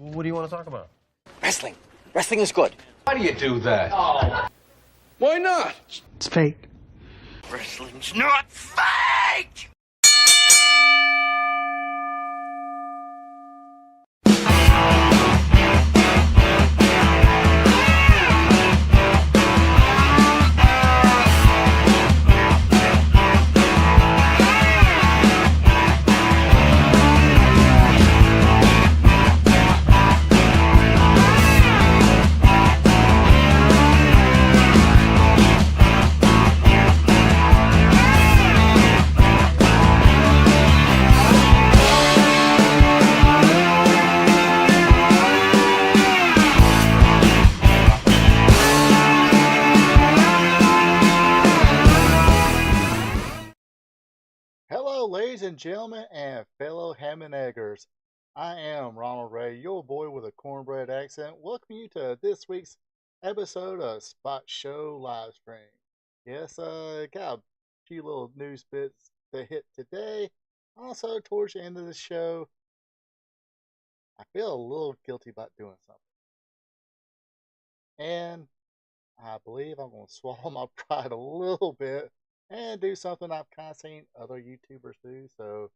What do you want to talk about? Wrestling. Wrestling is good. Why do you do that? Oh. Why not? It's fake. Wrestling's not fake! Hello, ladies and gentlemen, and fellow ham and eggers. I am Ronald Ray, your boy with a cornbread accent. Welcome you to this week's episode of Spot Show Live Stream. Yes, got a few little news bits to hit today. Also, towards the end of the show, I feel a little guilty about doing something. And I believe I'm going to swallow my pride a little bit and do something I've kind of seen other YouTubers do. So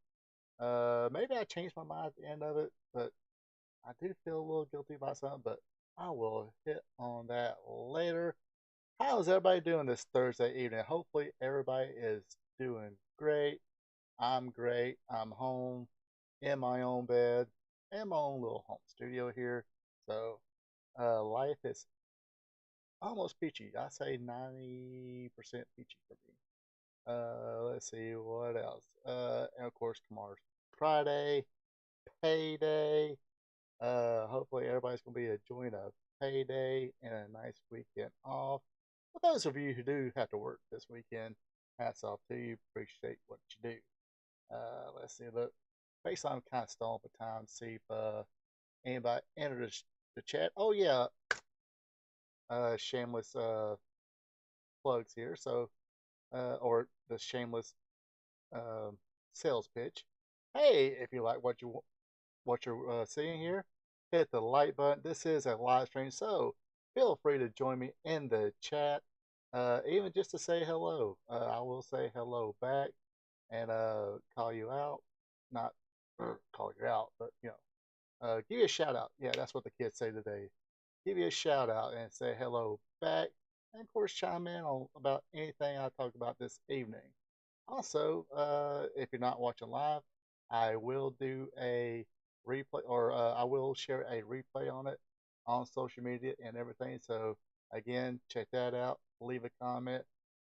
maybe I changed my mind at the end of it, but I do feel a little guilty about something, but I will hit on that later. How is everybody doing this Thursday evening? Hopefully everybody is doing great. I'm great. I'm home in my own bed, in my own little home studio here. So life is almost peachy. I say 90% peachy for me. Let's see what else. And of course, tomorrow's Friday, payday. Hopefully everybody's gonna be enjoying a payday and a nice weekend off. For those of you who do have to work this weekend, hats off to you. Appreciate what you do. Let's see. Look, basically, I'm kind of stalling for time to see if anybody entered the chat. Oh yeah. Shameless plugs here. So. Or the shameless sales pitch. Hey, if you like what you're seeing here, hit the like button. This is a live stream, so feel free to join me in the chat, even just to say hello. I will say hello back and call you out. Not call you out, but give you a shout out. Yeah, that's what the kids say today. Give you a shout out and say hello back. And of course, chime in on about anything I talk about this evening. Also, if you're not watching live, I will do a replay, or I will share a replay on it on social media and everything. So again, check that out. Leave a comment.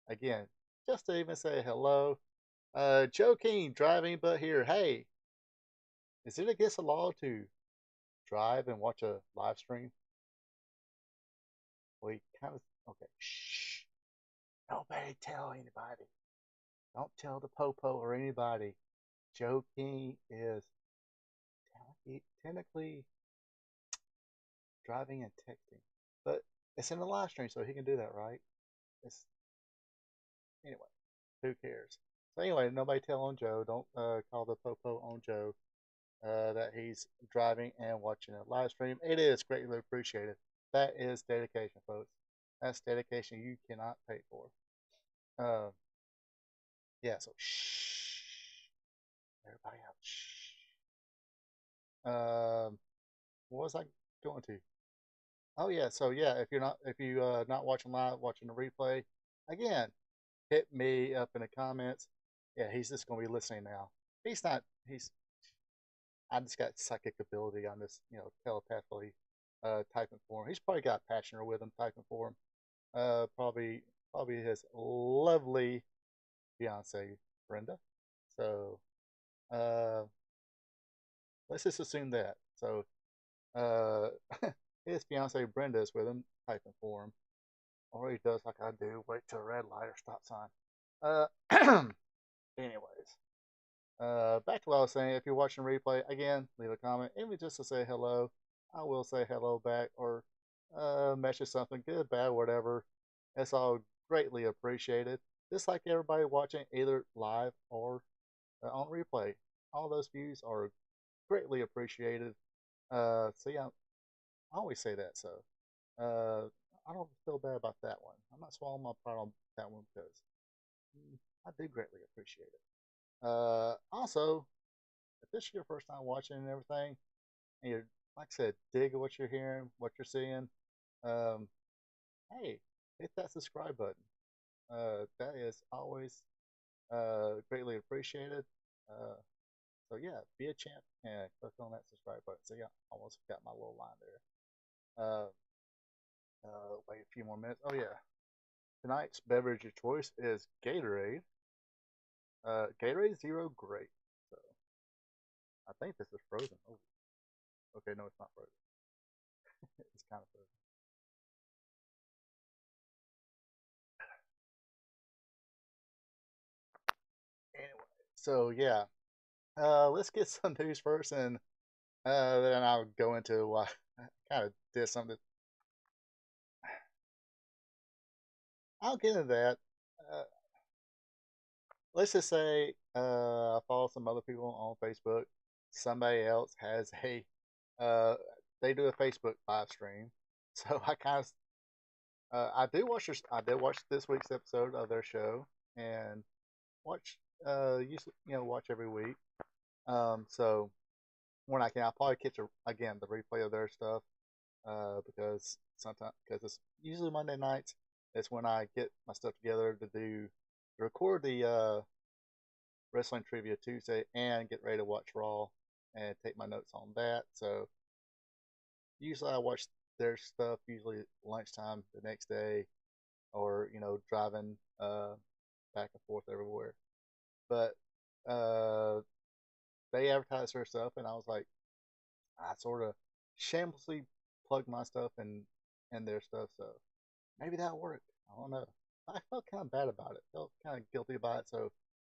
Again, just to even say hello. Joe King, driving but here. Hey, is it against the law to drive and watch a live stream? We kind of. Okay, shh. Nobody tell anybody. Don't tell the popo or anybody. Joe King is technically driving and texting. But it's in the live stream, so he can do that, right? Anyway, who cares? So anyway, nobody tell on Joe. Don't call the popo on Joe that he's driving and watching a live stream. It is greatly appreciated. That is dedication, folks. That's dedication you cannot pay for. Yeah, so shh. Everybody out. Shh. What was I going to? Oh yeah, so yeah, if you not watching live, watching the replay, again, hit me up in the comments. Yeah, he's just gonna be listening now. He's not. I just got psychic ability on this, telepathically typing for him. He's probably got a passioner with him typing for him. Probably his lovely fiance Brenda. So let's just assume that. So his fiance Brenda is with him typing for him, or he does like I do, wait till a red light or stop sign. Anyways, back to what I was saying. If you're watching replay, again, leave a comment, even just to say hello. I will say hello back, or message something good, bad, whatever. It's all greatly appreciated. Just like everybody watching either live or on replay. All those views are greatly appreciated. So yeah, I always say that. So uh, I don't feel bad about that one. I'm not swallowing my pride on that one because I do greatly appreciate it. Also, if this is your first time watching and everything, and you're, like I said, digging what you're hearing, what you're seeing, um, hey, hit that subscribe button. That is always greatly appreciated. Uh, so yeah, be a champ and click on that subscribe button. So yeah, almost got my little line there. Wait a few more minutes. Oh yeah, tonight's beverage of choice is Gatorade. Gatorade Zero Grape. So I think this is frozen. Oh, okay, no, it's not frozen. It's kind of frozen. Anyway, so yeah, let's get some news first, and then I'll go into why I kind of did something. I'll get into that. Uh, let's just say I follow some other people on Facebook. Somebody else has a they do a Facebook live stream, so I kind of I did watch this week's episode of their show and watch watch every week. So when I can, I'll probably catch again the replay of their stuff because it's usually Monday nights. It's when I get my stuff together to record the Wrestling Trivia Tuesday and get ready to watch Raw and take my notes on that. So usually I watch their stuff usually lunchtime the next day, or driving back and forth everywhere. But uh, they advertise their stuff, and I was like, I sort of shamelessly plug my stuff and their stuff. So maybe that worked. I don't know. I felt kind of bad about it. Felt kind of guilty about it. So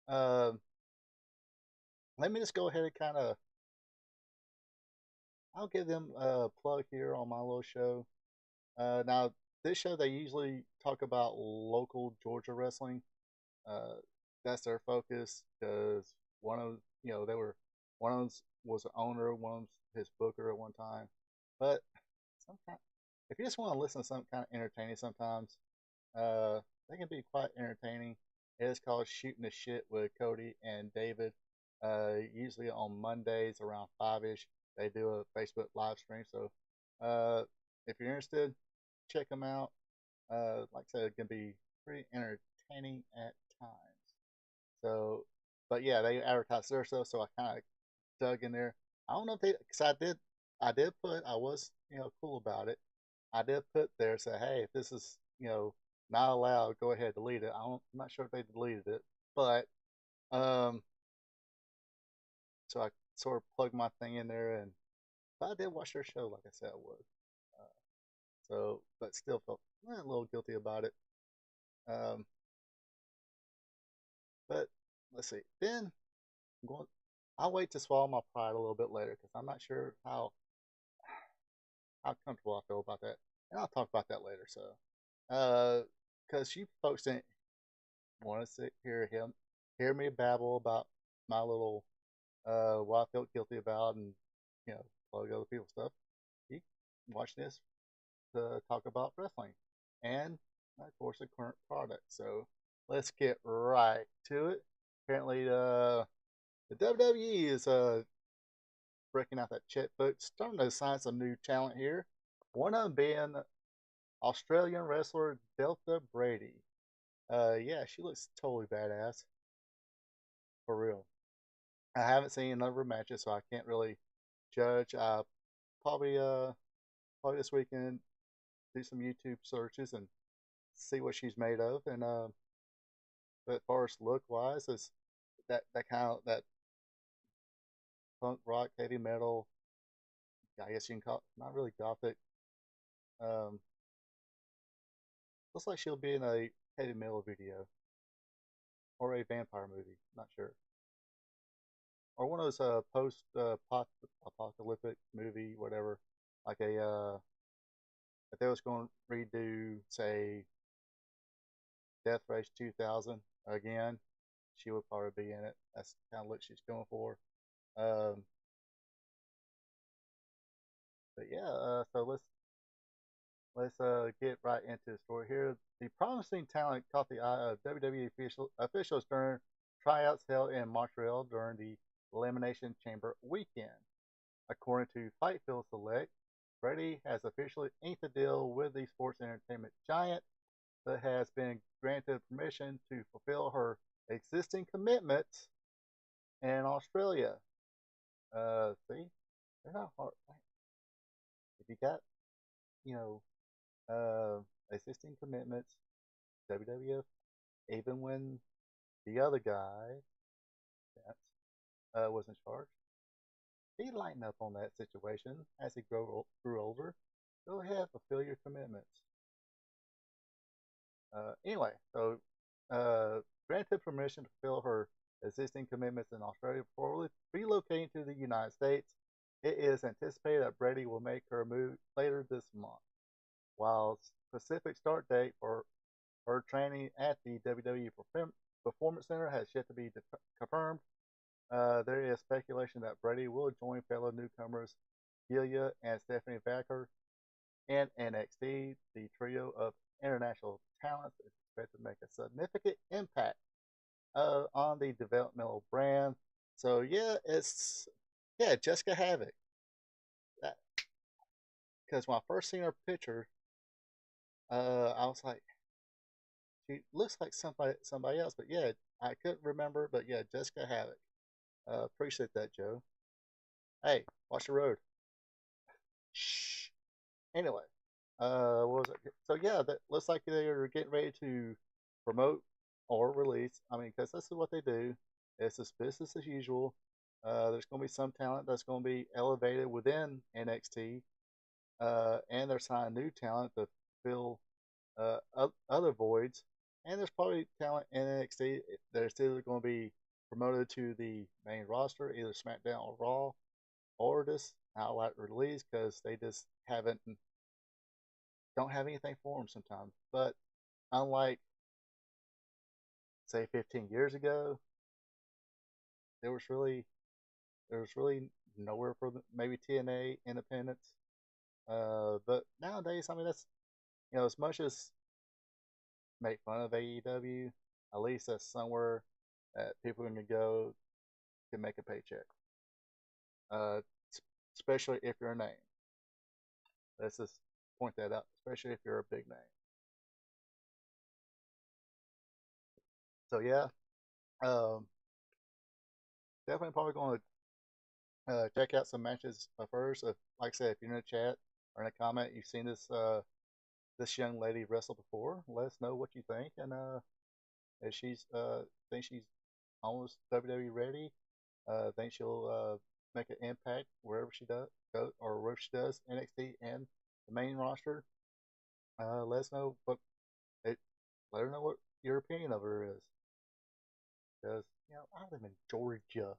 um, let me just go ahead and I'll give them a plug here on my little show. Now, this show they usually talk about local Georgia wrestling. Uh, that's their focus because one of they were one of them was the owner, one of them his booker at one time. But sometimes, if you just want to listen to something kind of entertaining, sometimes uh, they can be quite entertaining. It is called Shooting the Shit with Cody and David. Usually on Mondays around 5ish, they do a Facebook live stream. So if you're interested, check them out. Like I said, it can be pretty entertaining at times. So, but yeah, they advertise their stuff, so I kind of dug in there. I don't know if they, because I was cool about it. I did put there say, hey, if this is not allowed, go ahead delete it. I'm not sure if they deleted it, but um, so I sort of plugged my thing in there, and but I did watch their show, like I said I would. Uh, but still felt a little guilty about it. Um, but let's see. Then I'm going. I'll wait to swallow my pride a little bit later because I'm not sure how comfortable I feel about that, and I'll talk about that later. So, because you folks didn't want to hear me babble about my little what I felt guilty about and plug other people's stuff. You can watch this to talk about wrestling and of course the current product. So let's get right to it. Apparently, the WWE is breaking out that checkbook, starting to sign some new talent here. One of them being Australian wrestler Delta Brady. Yeah, she looks totally badass for real. I haven't seen none of her matches, so I can't really judge. Probably probably this weekend do some YouTube searches and see what she's made of. And but as far as look wise, is that kind of that punk rock, heavy metal. I guess you can call it not really gothic. Um, looks like she'll be in a heavy metal video or a vampire movie. Not sure. Or one of those post apocalyptic movie, whatever. Like if they was going to redo, say, Death Race 2000 again, she would probably be in it. That's the kind of look she's going for. Um, yeah, so let's get right into the story here. The promising talent caught the eye of WWE officials during tryouts held in Montreal during the Elimination Chamber weekend. According to Fightfield Select, Brady has officially inked a deal with the sports entertainment giant, but has been granted permission to fulfill her existing commitments in Australia. See, they're not hard. If you got, you know, existing commitments, WWF, even when the other guy that was in charge, he lightened up on that situation as he grew older. Go ahead, fulfill your commitments. Anyway, so granted permission to fulfill her existing commitments in Australia before relocating to the United States. It is anticipated that Brady will make her move later this month. While specific start date for her training at the WWE Performance Center has yet to be confirmed, there is speculation that Brady will join fellow newcomers Delia and Stephanie Baker in NXT. The trio of international talents is expected to make a significant impact on the developmental brand. So yeah, Jessica Havoc. Because when I first seen her picture, I was like, she looks like somebody else, but yeah, I couldn't remember. But yeah, Jessica Havoc. Appreciate that, Joe. Hey, watch the road. Shh. Anyway, what was it? So yeah, that looks like they're getting ready to promote or release. I mean, because this is what they do. It's just business as usual. There's going to be some talent that's going to be elevated within NXT, and they're signing new talent to fill other voids. And there's probably talent in NXT that are still going to be promoted to the main roster, either SmackDown or Raw, or just outright release because they just don't have anything for them sometimes. But unlike say 15 years ago, there was really nowhere for maybe TNA independence. But nowadays, I mean, that's as much as make fun of AEW, at least that's somewhere that people are going to go to make a paycheck. Uh, especially if you're a name. Let's just point that out, especially if you're a big name. So yeah, definitely probably going to check out some matches first. Like I said, if you're in the chat or in a comment, you've seen this young lady wrestle before, let us know what you think, and if she's think she's almost WWE ready, think she'll make an impact wherever she does go or wherever she does NXT and the main roster. Let us know let her know what your opinion of her is, because I live in Georgia.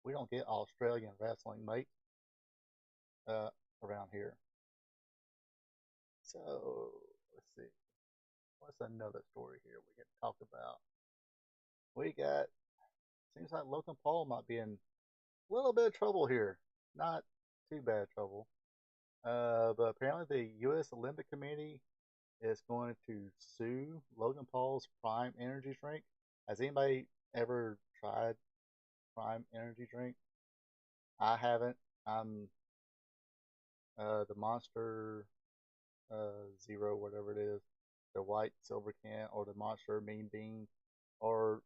We don't get Australian wrestling, mate, around here. So let's see. What's another story here we can talk about? We got. Seems like Logan Paul might be in a little bit of trouble here. Not too bad trouble. But apparently the U.S. Olympic Committee is going to sue Logan Paul's Prime Energy drink. Has anybody ever tried Prime Energy drink? I haven't. I'm the Monster Zero, whatever it is, the white silver can, or the Monster Mean Bean, or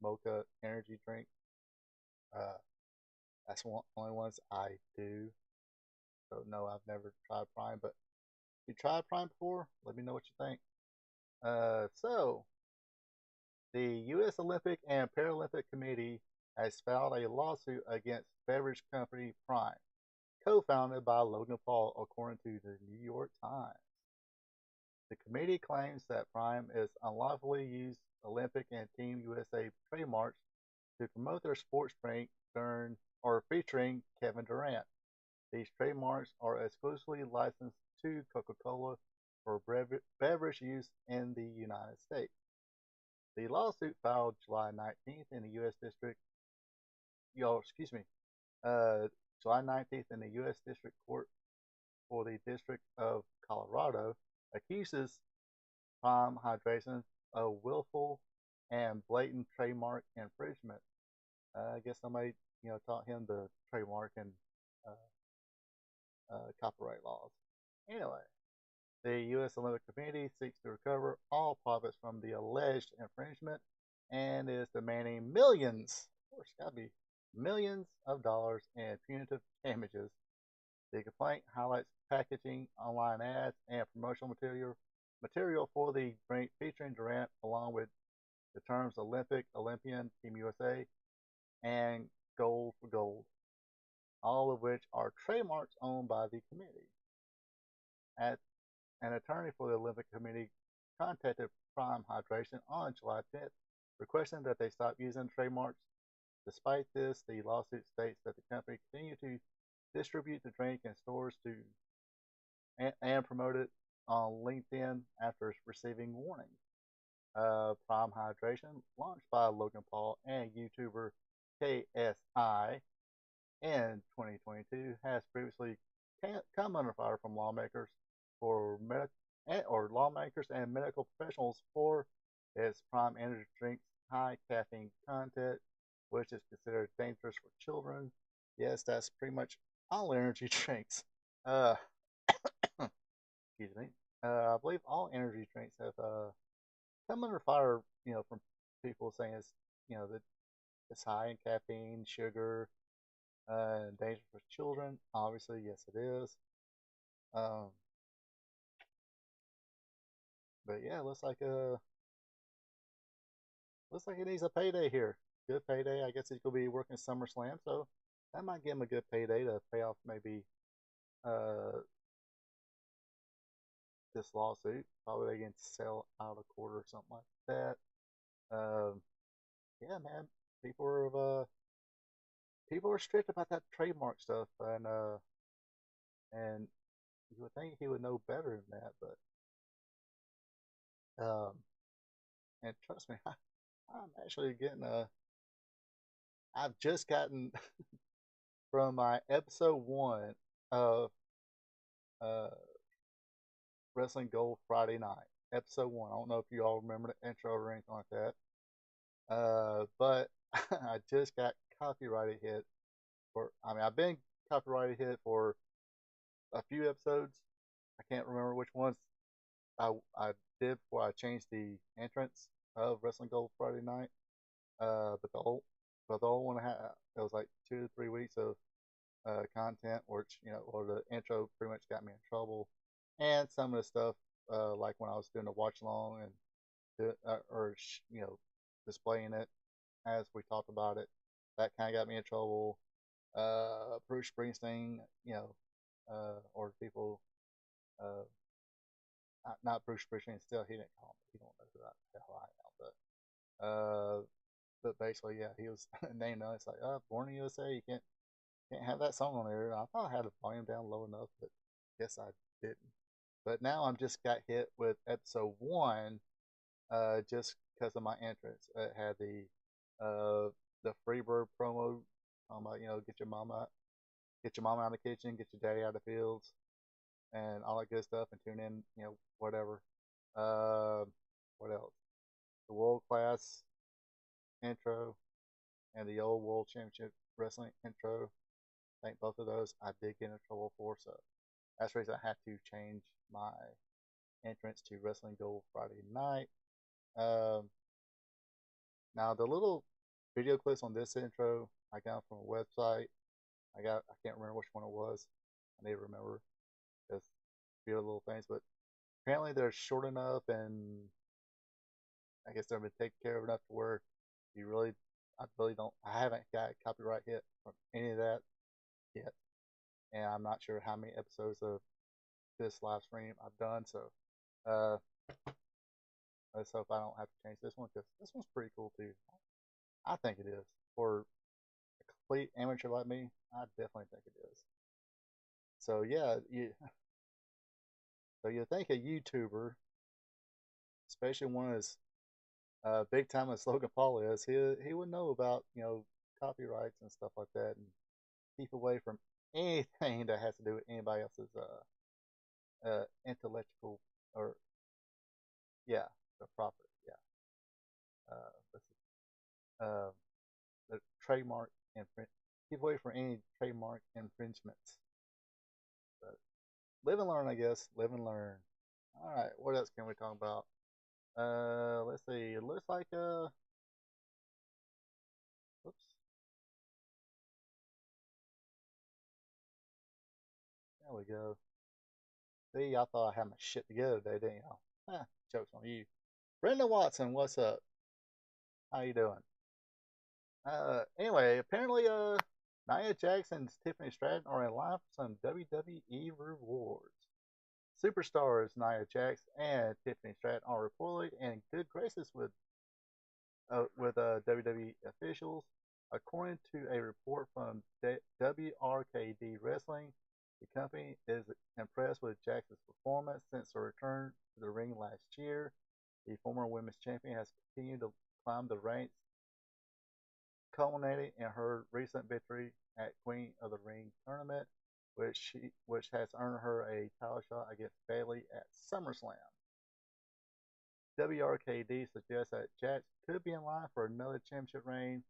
Mocha Energy drink. That's one only ones I do. So no, I've never tried Prime, but if you tried Prime before, let me know what you think. So the U.S. Olympic and Paralympic Committee has filed a lawsuit against beverage company Prime, co-founded by Logan Paul, according to the New York Times. The committee claims that Prime is unlawfully used Olympic and Team USA trademarks to promote their sports drink during or featuring Kevin Durant. These trademarks are exclusively licensed to Coca-Cola for beverage use in the United States. The lawsuit filed July 19th in the U.S. July 19th in the U.S. District Court for the District of Colorado accuses Prime Hydration of willful and blatant trademark infringement. I guess somebody, taught him the trademark and copyright laws. Anyway, the U.S. Olympic Committee seeks to recover all profits from the alleged infringement and is demanding millions, of course, gotta be millions of dollars in punitive damages. The complaint highlights packaging, online ads, and promotional material for the drink featuring Durant, along with the terms Olympic, Olympian, Team USA, and Gold for Gold, all of which are trademarks owned by the committee. An attorney for the Olympic Committee contacted Prime Hydration on July 10th, requesting that they stop using trademarks. Despite this, the lawsuit states that the company continued to distribute the drink in stores and promote it on LinkedIn after receiving warnings. Prime Hydration, launched by Logan Paul and YouTuber KSI in 2022, has previously come under fire from lawmakers and medical professionals for its Prime energy drinks high caffeine content, which is considered dangerous for children. Yes, that's pretty much all energy drinks. Excuse me. I believe all energy drinks have come under fire, from people saying that it's high in caffeine, sugar, and dangerous for children. Obviously, yes, it is. But yeah, looks like it needs a payday here. Good payday. I guess he's gonna be working SummerSlam, so that might give him a good payday to pay off maybe this lawsuit. Probably they can sell out of court or something like that. Yeah, man, people are strict about that trademark stuff, and you would think he would know better than that, but and trust me, I'm actually getting I've just gotten from my episode 1 of uh Wrestling Gold Friday Night, episode 1. I don't know if you all remember the intro or anything like that. But I just got copyrighted hit I've been copyrighted hit for a few episodes. I can't remember which ones I did before I changed the entrance of Wrestling Gold Friday Night. But the old one it was like 2 to 3 weeks of content, which or the intro pretty much got me in trouble, and some of the stuff like when I was doing the watch along and displaying it as we talked about it, that kind of got me in trouble. Bruce Springsteen, or people, uh, not Bruce Springsteen. Still, he didn't call me. He don't know who the hell I am, but basically, yeah, he was named on. It's like, Born in USA, you can't have that song on there. I thought I had the volume down low enough, but guess I didn't. But now I'm just got hit with episode 1, just because of my entrance. It had the Freebird promo talking about get your mama out of the kitchen, get your daddy out of the fields, and all that good stuff, and tune in, whatever. What else? The world class intro and the old World Championship Wrestling intro. I think both of those I did get in trouble for, so that's the reason I had to change my entrance to Wrestling Gold Friday Night. Now the little video clips on this intro I got from a website. I can't remember which one it was. I need to remember just a few little things, but apparently they're short enough, and I guess they've been taken care of enough to where I haven't got a copyright hit from any of that yet, and I'm not sure how many episodes of this live stream I've done, so let's hope I don't have to change this one, because this one's pretty cool too. I think it is. For a complete amateur like me, I definitely think it is. So yeah, you think a YouTuber, especially one as big time as Logan Paul is, he would know about copyrights and stuff like that, and keep away from anything that has to do with anybody else's intellectual, or yeah, the property, yeah. Let's see, the trademark infringement. Keep away from any trademark infringements. But live and learn, I guess. Live and learn. All right, what else can we talk about? Let's see. It looks like whoops. There we go. See, I thought I had my shit together today, didn't y'all? Joke's on you. Brenda Watson, what's up? How you doing? Anyway, apparently, Nia Jax and Tiffany Stratton are in line for some WWE rewards. Superstars Nia Jax and Tiffany Stratton are reportedly in good graces with WWE officials, according to a report from WRKD Wrestling. The company is impressed with Jax's performance since her return to the ring last year. The former women's champion has continued to climb the ranks, culminating in her recent victory at Queen of the Ring tournament, which has earned her a title shot against Bayley at SummerSlam. WRKD suggests that Jax could be in line for another championship reign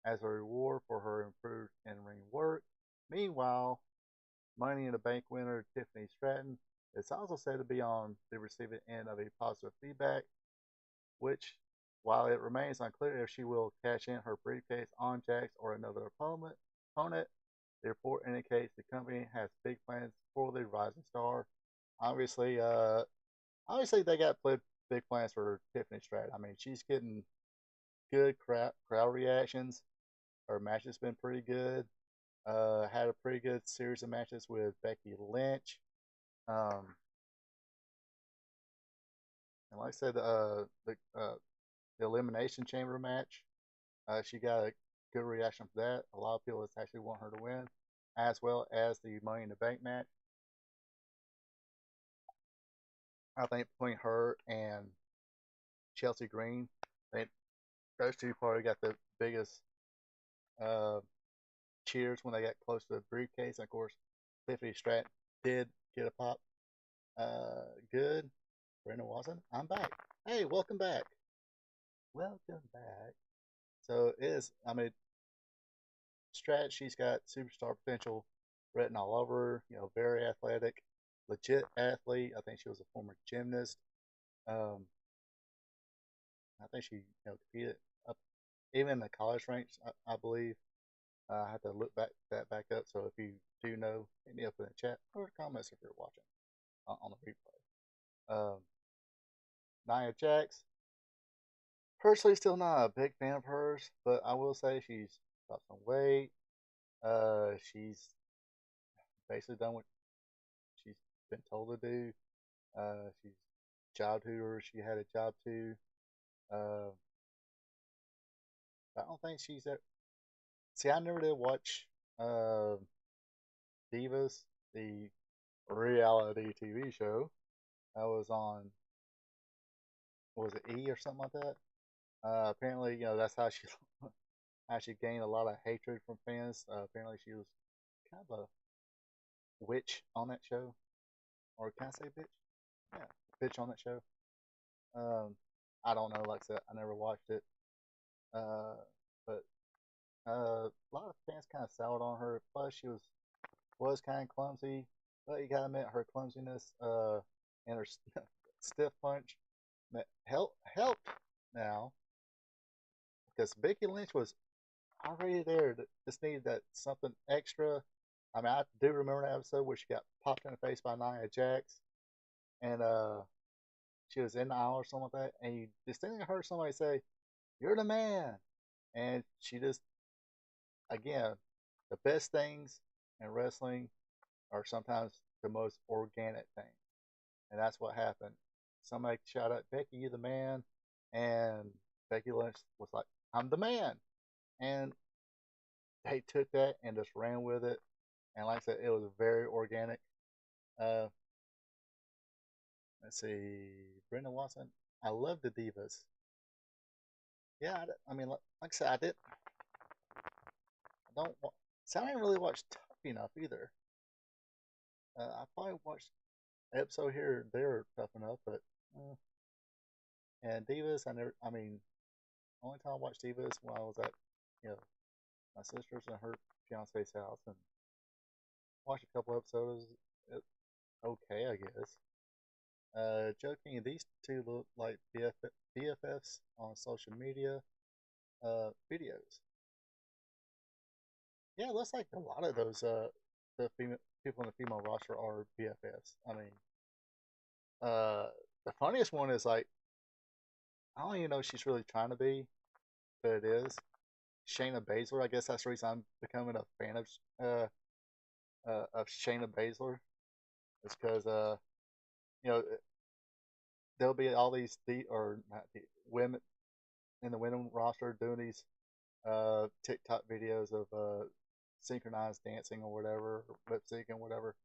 as a reward for her improved in-ring work. Meanwhile, Money in the Bank winner Tiffany Stratton is also said to be on the receiving end of a positive feedback, which, while it remains unclear if she will cash in her briefcase on Jax or another opponent, the report indicates the company has big plans for the rising star. Obviously, they got big plans for Tiffany Stratton. I mean, she's getting good crowd reactions. Her match has been pretty good. Had a pretty good series of matches with Becky Lynch. And like I said, the Elimination Chamber match, she got a good reaction for that. A lot of people actually want her to win, as well as the Money in the Bank match. I think between her and Chelsea Green, those two probably got the biggest cheers when they got close to the briefcase. And of course, Tiffany Stratton did get a pop. Good. Brenda Watson, I'm back. Hey, welcome back. Welcome back. So it is, I mean, Strat, she's got superstar potential written all over her. Very athletic, legit athlete. I think she was a former gymnast. I think she, competed up even in the college ranks. I believe. I have to look that back up. So if you do know, hit me up in the chat or the comments if you're watching on the replay. Nia Jax, personally, still not a big fan of hers, but I will say she's lost some weight. She's basically done what she's been told to do. She's jobbed who she had a job to. I don't think she's there. See, I never did watch Divas, the reality TV show. That was on, what was it, E or something like that? Apparently, that's how she actually gained a lot of hatred from fans. Apparently, she was kind of a witch on that show. Or can I say bitch? Yeah, bitch on that show. I don't know. Like I said, I never watched it. But a lot of fans kind of soured on her. Plus, she was kind of clumsy. But you gotta admit, her clumsiness and her stiff punch helped now, because Becky Lynch was already there. Just needed that something extra. I mean, I do remember that episode where she got popped in the face by Nia Jax, and she was in the aisle or something like that, and you distinctly heard somebody say, "You're the man," and she just, again, the best things in wrestling are sometimes the most organic thing, and that's what happened. Somebody shouted out, "Becky, you the man," and Becky Lynch was like, "I'm the man," and they took that and just ran with it. And like I said, it was very organic. Uh, let's see, Brenda Watson. I love the Divas. Yeah, I mean, like I said, I did. I don't. See, I didn't really watch Tough Enough either. I probably watched episode here they're tough enough, but uh, and Divas, I mean, only time I watched Divas when I was at, you know, my sister's and her fiance's house and watched a couple episodes. It, okay, I guess. Joking, these two look like BFFs on social media videos. Yeah, it looks like a lot of those the female people in the female roster are BFFs. I mean, uh, the funniest one is like I don't even know if she's really trying to be, but it is Shayna Baszler. I guess that's the reason I'm becoming a fan of Shayna Baszler. It's because you know there'll be all these or not women in the women roster doing these TikTok videos of synchronized dancing or whatever, or lip syncing, whatever.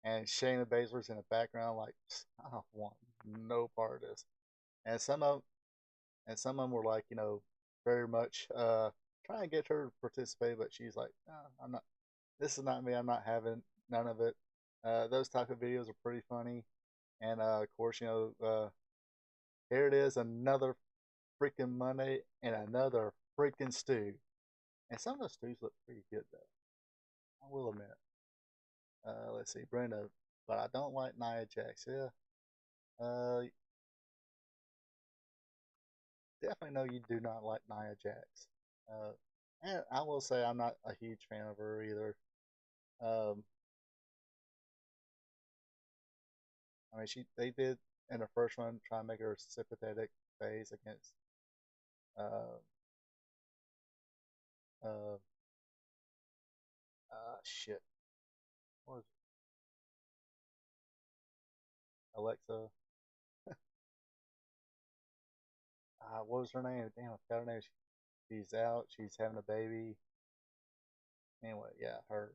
And Shayna Baszler's in the background, like I don't want no part of this. And some of them were like, very much trying to get her to participate, but she's like, no, I'm not. This is not me. I'm not having none of it. Those type of videos are pretty funny, and of course, here it is, another freaking Monday and another freaking stew. And some of the stews look pretty good though. I will admit. Let's see, Brenda, but I don't like Nia Jax. Yeah, definitely know you do not like Nia Jax. Uh, and I will say I'm not a huge fan of her either. Um, I mean, they did in the first one try and make her sympathetic phase against uh, uh, shit. What was it? Alexa? What was her name? Damn, I forgot her name. She's out. She's having a baby. Anyway, yeah, her.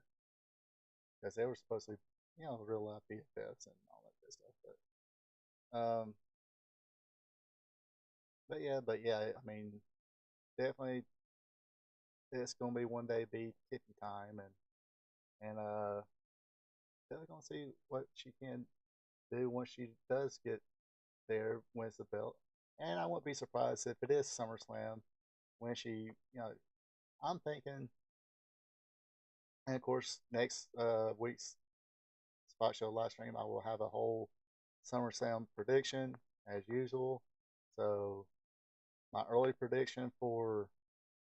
Because they were supposed to, real life BFFs and all that good stuff. But yeah. I mean, definitely, it's gonna be one day be Tiffany time, and definitely gonna see what she can do once she does get there, wins the belt. And I wouldn't be surprised if it is SummerSlam when she, I'm thinking, and of course, next week's Spot Show live stream, I will have a whole SummerSlam prediction as usual. So my early prediction for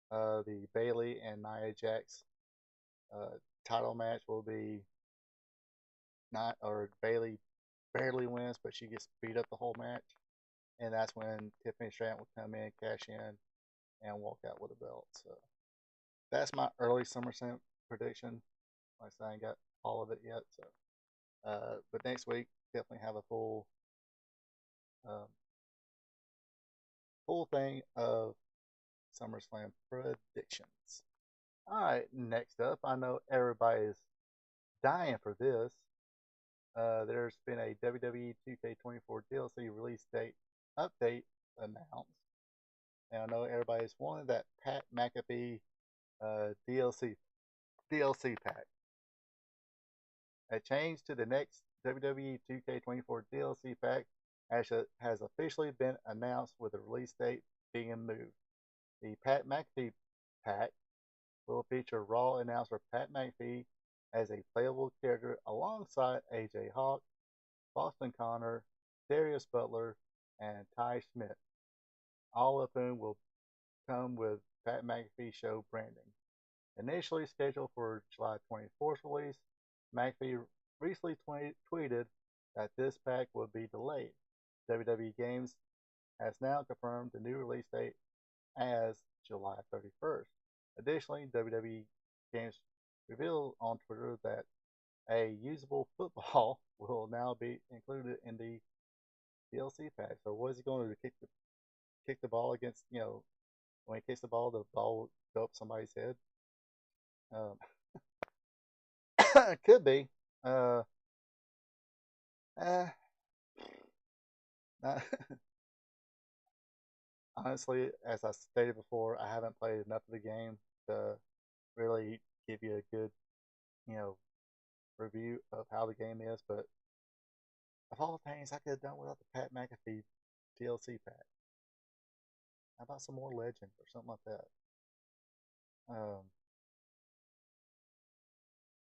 the Bailey and Nia Jax title match will be not or Bailey barely wins, but she gets beat up the whole match, and that's when Tiffany Stratton will come in, cash in, and walk out with a belt. So that's my early SummerSlam prediction. Like I said, I ain't got all of it yet. So, but next week definitely have a um, full thing of SummerSlam predictions. All right, next up, I know everybody's dying for this. There's been a WWE 2K24 DLC release date update announced, and I know everybody's wanted that Pat McAfee DLC pack. A change to the next WWE 2K24 DLC pack has officially been announced with the release date being moved. The Pat McAfee pack will feature Raw announcer Pat McAfee as a playable character alongside AJ Hawk, Boston Connor, Darius Butler, and Ty Smith, all of whom will come with Pat McAfee show branding. Initially scheduled for July 24th release, McAfee recently tweeted that this pack would be delayed. WWE Games has now confirmed the new release date as July 31st. Additionally, WWE Games revealed on Twitter that a usable football will now be included in the DLC pack. So what is he going to do? Kick the ball against, when he kicks the ball will go up somebody's head? Um, could be. Uh, eh, not, honestly, as I stated before, I haven't played enough of the game to really give you a good, you know, review of how the game is. But of all things, I could have done without the Pat McAfee DLC pack. How about some more Legends or something like that? Um,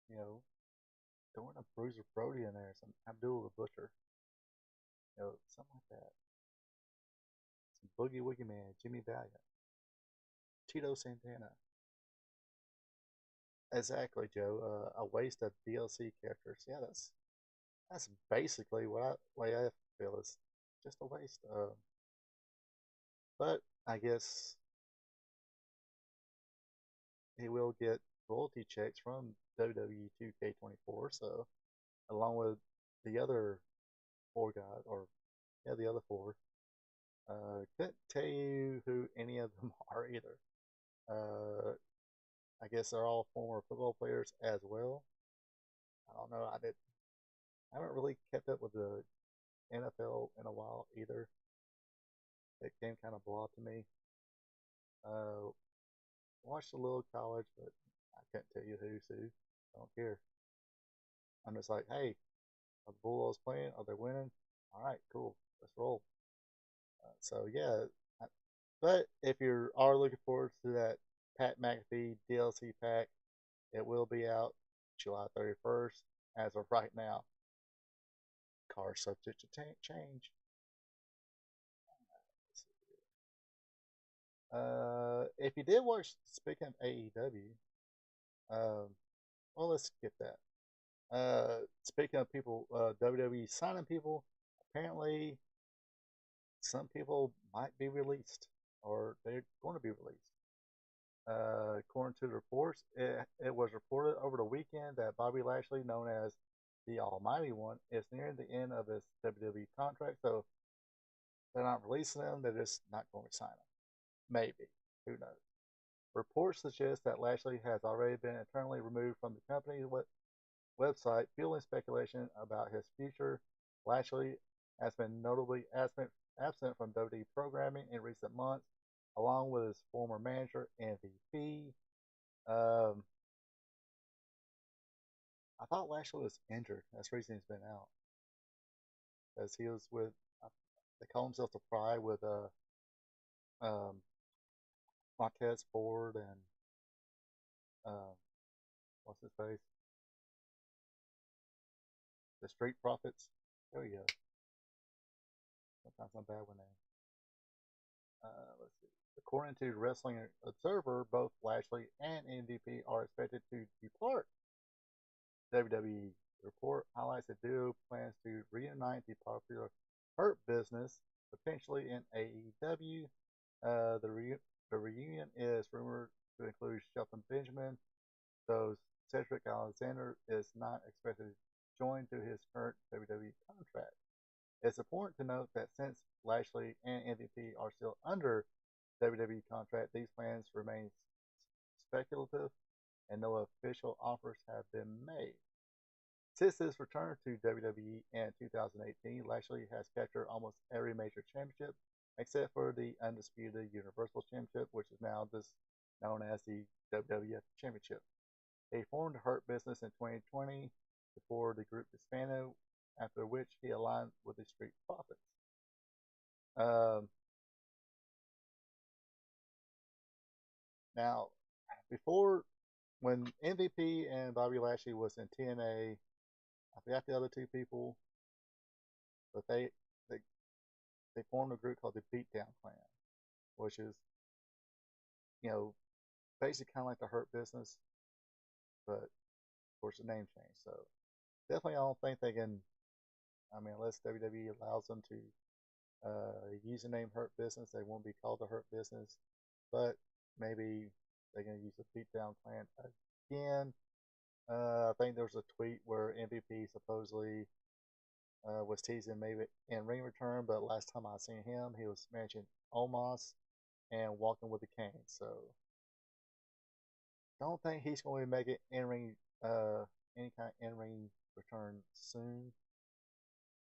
you know, throwing a Bruiser Brody in there, some Abdul the Butcher, something like that. Some Boogie Woogie Man, Jimmy Valiant, Tito Santana. Exactly, Joe. A waste of DLC characters. Yeah, that's basically way I feel is just a waste. But I guess he will get royalty checks from WWE 2K24. So along with the other four guys, or yeah, the other four, couldn't tell you who any of them are either. Uh, I guess they're all former football players as well. I don't know. I haven't really kept up with the NFL in a while either. It came kind of blah to me. Uh, watched a little college, but I can't tell you who's who. I don't care. I'm just like, hey, are the Bulldogs playing? Are they winning? All right, cool. Let's roll. So yeah, but if you are looking forward to that Pat McAfee DLC pack, it will be out July 31st. As of right now, car subject to change. If you did watch, speaking of AEW, well, let's skip that. Speaking of people, WWE signing people, apparently some people might be released or they're going to be released. According to the reports, it was reported over the weekend that Bobby Lashley, known as the Almighty One, is nearing the end of his WWE contract. So they're not releasing him; they're just not going to sign him. Maybe, who knows? Reports suggest that Lashley has already been internally removed from the company's website, fueling speculation about his future. Lashley has been notably absent from WWE programming in recent months, along with his former manager, MVP. Um, I thought Lashley was injured. That's the reason he's been out. Because he was with, they call themselves the Pride with um, Montez Ford and, um, what's his face? The Street Profits. There we go. Sometimes I'm bad with names. Let's see. According to Wrestling Observer, both Lashley and MVP are expected to depart WWE. The report highlights the duo plans to reunite the popular Hurt Business, potentially in AEW. The reunion is rumored to include Shelton Benjamin, though Cedric Alexander is not expected to join due to his current WWE contract. It's important to note that since Lashley and MVP are still under WWE contract, these plans remain speculative and no official offers have been made. Since his return to WWE in 2018, Lashley has captured almost every major championship except for the undisputed Universal Championship, which is now just known as the WWF Championship. He formed the Hurt Business in 2020 before the group disbanded, after which he aligned with the Street Profits. Um, Now, before, when MVP and Bobby Lashley was in TNA, I forgot the other two people, but they they formed a group called the Beatdown Clan, which is, you know, basically kind of like the Hurt Business, but of course the name changed. So definitely, I don't think they can. I mean, unless WWE allows them to use the name Hurt Business, they won't be called the Hurt Business. But maybe they're going to use the Beatdown Clan again. I think there was a tweet where MVP supposedly was teasing maybe in ring return, but last time I seen him, he was managing Omos and walking with the cane. So don't think he's going to make it in ring, any kind of in ring return soon.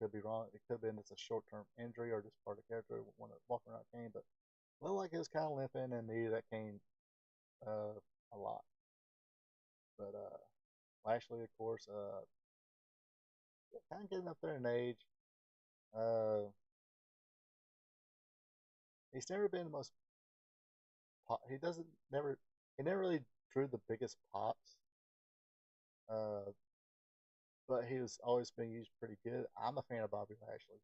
Could be wrong. It could have been just a short term injury or just part of the character want to walk around cane, but looked like he was kind of limping and needed that cane a lot. But Lashley, of course, kind of getting up there in age. Uh, he's never been the most he doesn't never he never really drew the biggest pops. Uh, but he was always been used pretty good. I'm a fan of Bobby Lashley.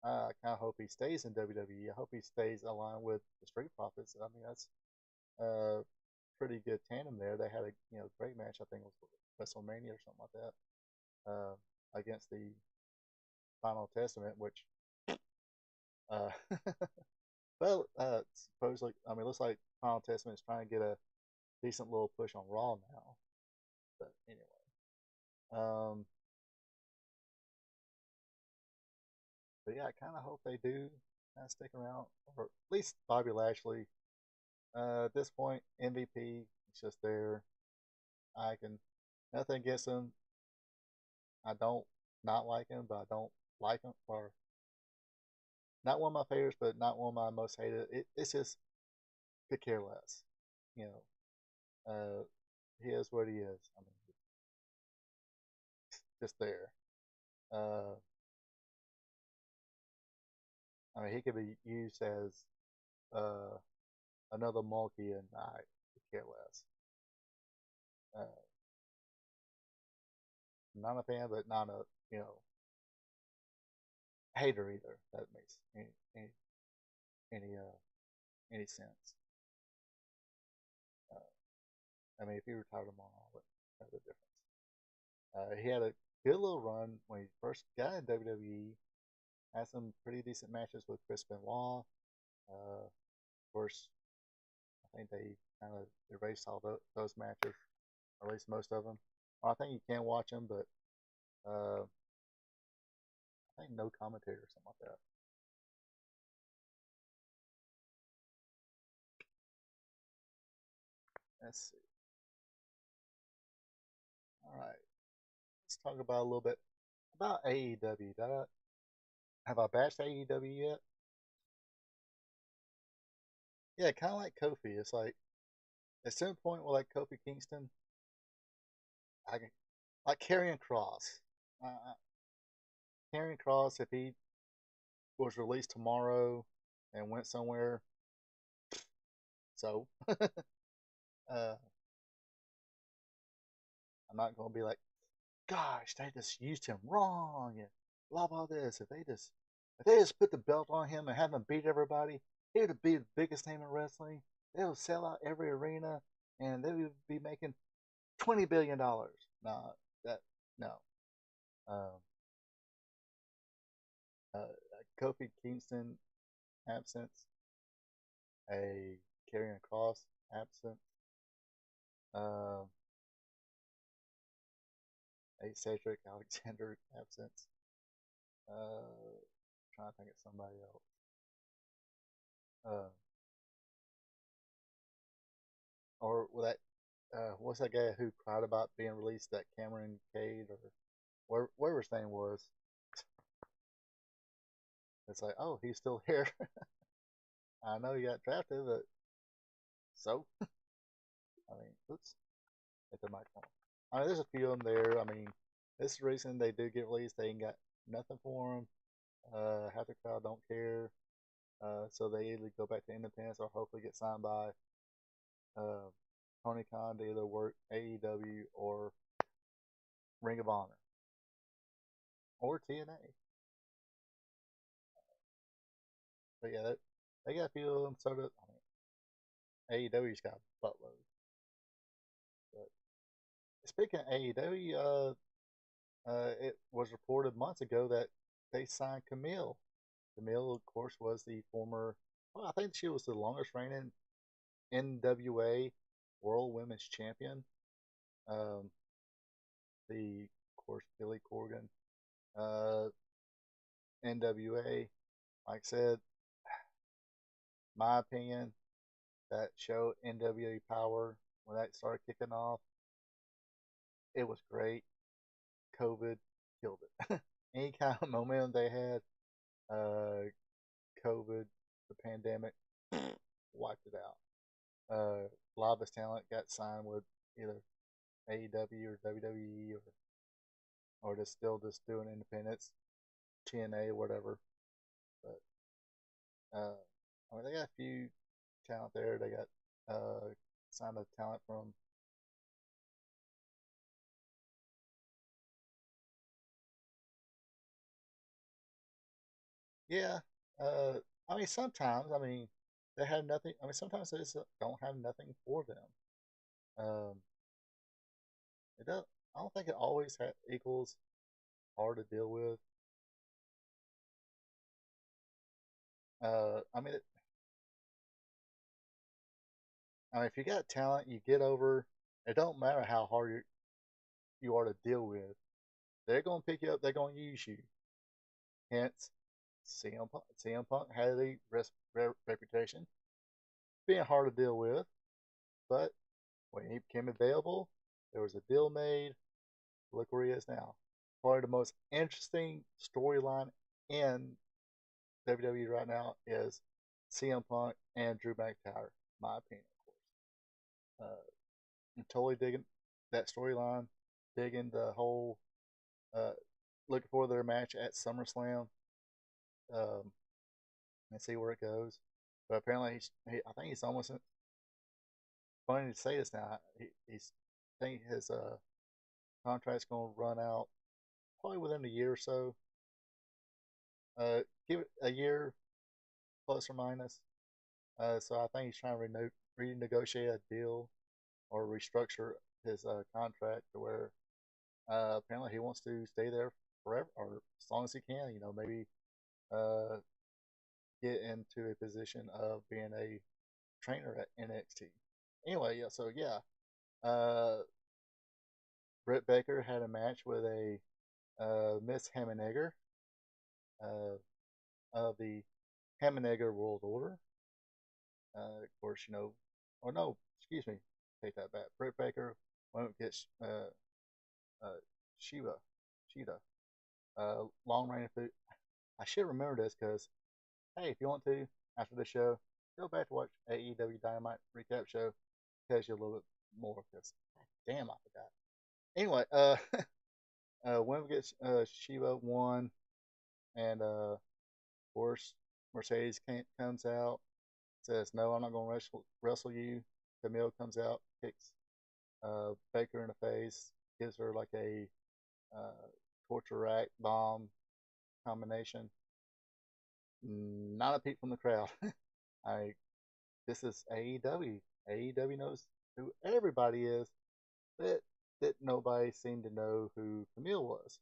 I kind of hope he stays in WWE. I hope he stays aligned with the Street Profits. I mean, that's a pretty good tandem there. They had a great match. I think it was WrestleMania or something like that against the Final Testament, which uh, well, supposedly, I mean, it looks like Final Testament is trying to get a decent little push on Raw now. But anyway, but yeah, I kind of hope they do kind of stick around, or at least Bobby Lashley. At this point, MVP. It's just there. I can nothing against him. I don't not like him, but I don't like him, or not one of my favorites, but not one of my most hated. It's just could care less. You he is what he is. I mean, just there. Uh, I mean, he could be used as uh, another monkey, and I could care less. Uh, not a fan, but not a hater either. That makes any any sense. I mean, if he retired tomorrow, but that's a difference. He had a good little run when he first got in WWE. Had some pretty decent matches with Chris Benoit. Of course, I think they kind of erased all those matches, or at least most of them. Well, I think you can watch them, but I think no commentator or something like that. Let's see. All right, let's talk about a little bit about AEW. Have I bashed AEW yet? Yeah, kind of like Kofi. It's like at some point with like Kofi Kingston, I can like Karrion Cross. Karrion Cross, if he was released tomorrow and went somewhere, so uh, I'm not gonna be like, gosh, they just used him wrong and blah blah this. If they just put the belt on him and have him beat everybody, he would be the biggest name in wrestling. They would sell out every arena and they would be making $20 billion. No, that no. Um, Kofi Kingston absence, a Karrion Cross absence, um, a Cedric Alexander absence. Trying to think of somebody else. Uh, or was that what's that guy who cried about being released? That Cameron Cade or whatever his name was. It's like, oh, he's still here. I know he got drafted, but so I mean, oops, hit the microphone. I mean, there's a few of them there. I mean, this is the reason they do get released. They ain't got nothing for them. Half the crowd don't care. So they either go back to independence or hopefully get signed by uh, Tony Khan to either work AEW or Ring of Honor or TNA. But yeah, they got a few of them. So do, I mean, AEW's got a buttload. But speaking of AEW, it was reported months ago that they signed Camille. Camille, of course, was the former. Well, I think she was the longest reigning NWA World Women's Champion. Um, of course, Billy Corgan, uh, NWA. Like I said, my opinion, that show NWA Power when that started kicking off, it was great. COVID killed it. Any kind of momentum they had, uh, COVID, the pandemic, wiped it out. A lot of his talent got signed with either AEW or WWE or just still just doing independence. TNA or whatever. But I mean, they got a few talent there. They got signed a talent from. Yeah, I mean, sometimes, I mean, they have nothing. I mean, sometimes they just don't have nothing for them. Um, it does. I don't think it always equals hard to deal with. I mean, if you got talent, you get over. It don't matter how hard you are to deal with. They're gonna pick you up. They're gonna use you. Hence, CM Punk had a reputation being hard to deal with, but when he became available, there was a deal made. Look where he is now. Probably the most interesting storyline in WWE right now is CM Punk and Drew McIntyre. My opinion, of course. I'm totally digging that storyline. Digging the whole. Uh, Looking for their match at SummerSlam. Um, and see where it goes. But apparently, I think he's almost. Funny to say this now. He's. I think his contract's going to run out probably within a year or so. Give it a year plus or minus. So I think he's trying to renegotiate a deal or restructure his contract to where apparently he wants to stay there forever or as long as he can. You know, maybe uh, get into a position of being a trainer at NXT. Anyway, yeah. So yeah, Britt Baker had a match with a Miss Hammenegger uh, of the Hammenegger World Order. Of course, you know, or no, excuse me, take that back. Britt Baker won't get uh, Shiva, Sheeta, long reign food. I should remember this because, hey, if you want to, after the show, go back to watch AEW Dynamite recap show. Tells you a little bit more because, damn, I forgot. Anyway, when we get Shiva won, and of course Mercedes comes out, says no, I'm not going to wrestle you. Camille comes out, kicks Baker in the face, gives her like a torture rack bomb combination. Not a peep from the crowd. I This is AEW. AEW knows who everybody is. That nobody seemed to know who Camille was.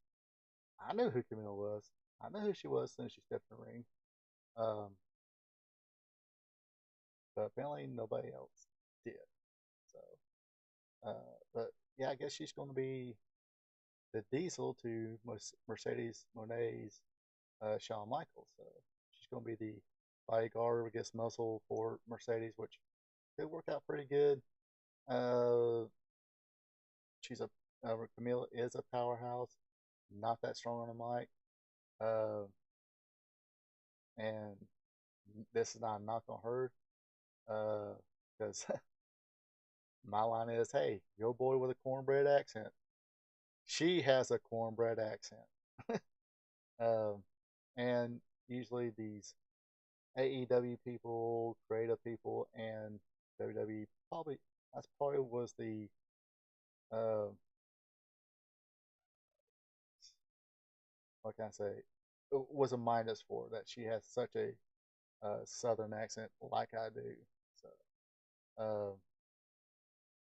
I knew who Camille was. I knew who she was as soon as she stepped in the ring. Um, but apparently nobody else did. So, but yeah, I guess she's going to be the Diesel to Mercedes Monet's Shawn Michaels. So she's going to be the bodyguard, I guess, muscle for Mercedes, which could work out pretty good. Uh, she's a Camille is a powerhouse, not that strong on the mic. Uh, and this is not a knock on her, because my line is, hey, your boy with a cornbread accent. She has a cornbread accent. um, and usually these AEW people, creative people, and WWE that's probably was the uh, what can I say, was a minus for that she has such a southern accent like I do. So,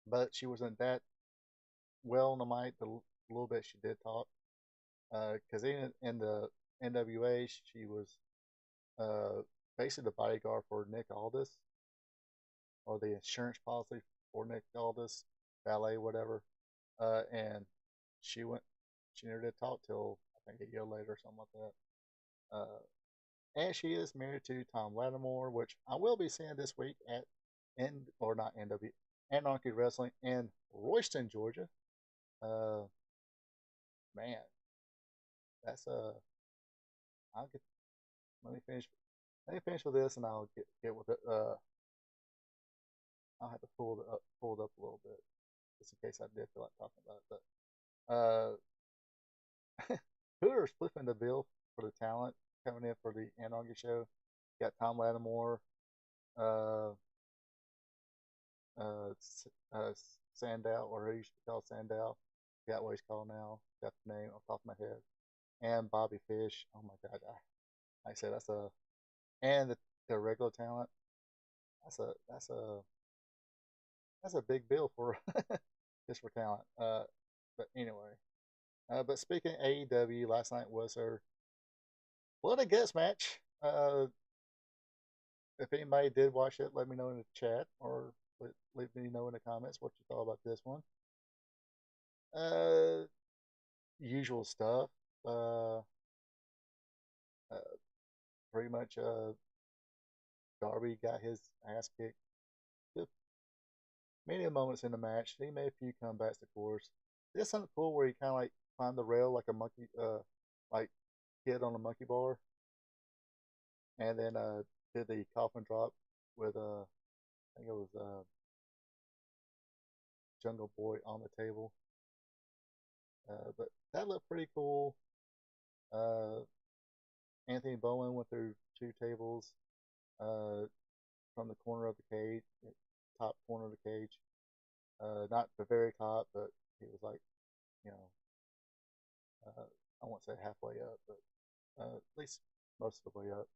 but she wasn't that well on the mic. The little bit she did talk, because even in the NWA, she was uh, basically the bodyguard for Nick Aldis, or the insurance policy for Nick Aldis, ballet, whatever. And she went, she never did talk till I think a year later or something like that. And she is married to Tom Lattimore, which I will be seeing this week at or not NW Anarchy Wrestling in Royston, Georgia. Uh, Man, that's I'll get. Let me finish. Let me finish with this, and I'll get with it. I'll have to pull it up a little bit, just in case I did feel like talking about it. But who are splitting the bill for the talent coming in for the inaugural show. Got Tom Lattimore, uh, Sandow, or who used to call Sandow. Got what he's called now. Got the name off the top of my head. And Bobby Fish. Oh my God, like I said, and the regular talent. That's a big bill for just for talent. But anyway, but speaking of AEW, last night was their Blood and Guts match. If anybody did watch it, let me know in the chat or leave me know in the comments what you thought about this one. Uh, Usual stuff. Uh, Pretty much. Darby got his ass kicked. Just many moments in the match. He made a few comebacks, of course. Did something cool where he kind of like climbed the rail like a monkey, like kid on a monkey bar, and then did the coffin drop with I think it was Jungle Boy on the table. But that looked pretty cool. Uh, Anthony Bowen went through two tables from the corner of the cage, top corner of the cage. Not the very top, but he was like, you know, I won't say halfway up, but at least most of the way up.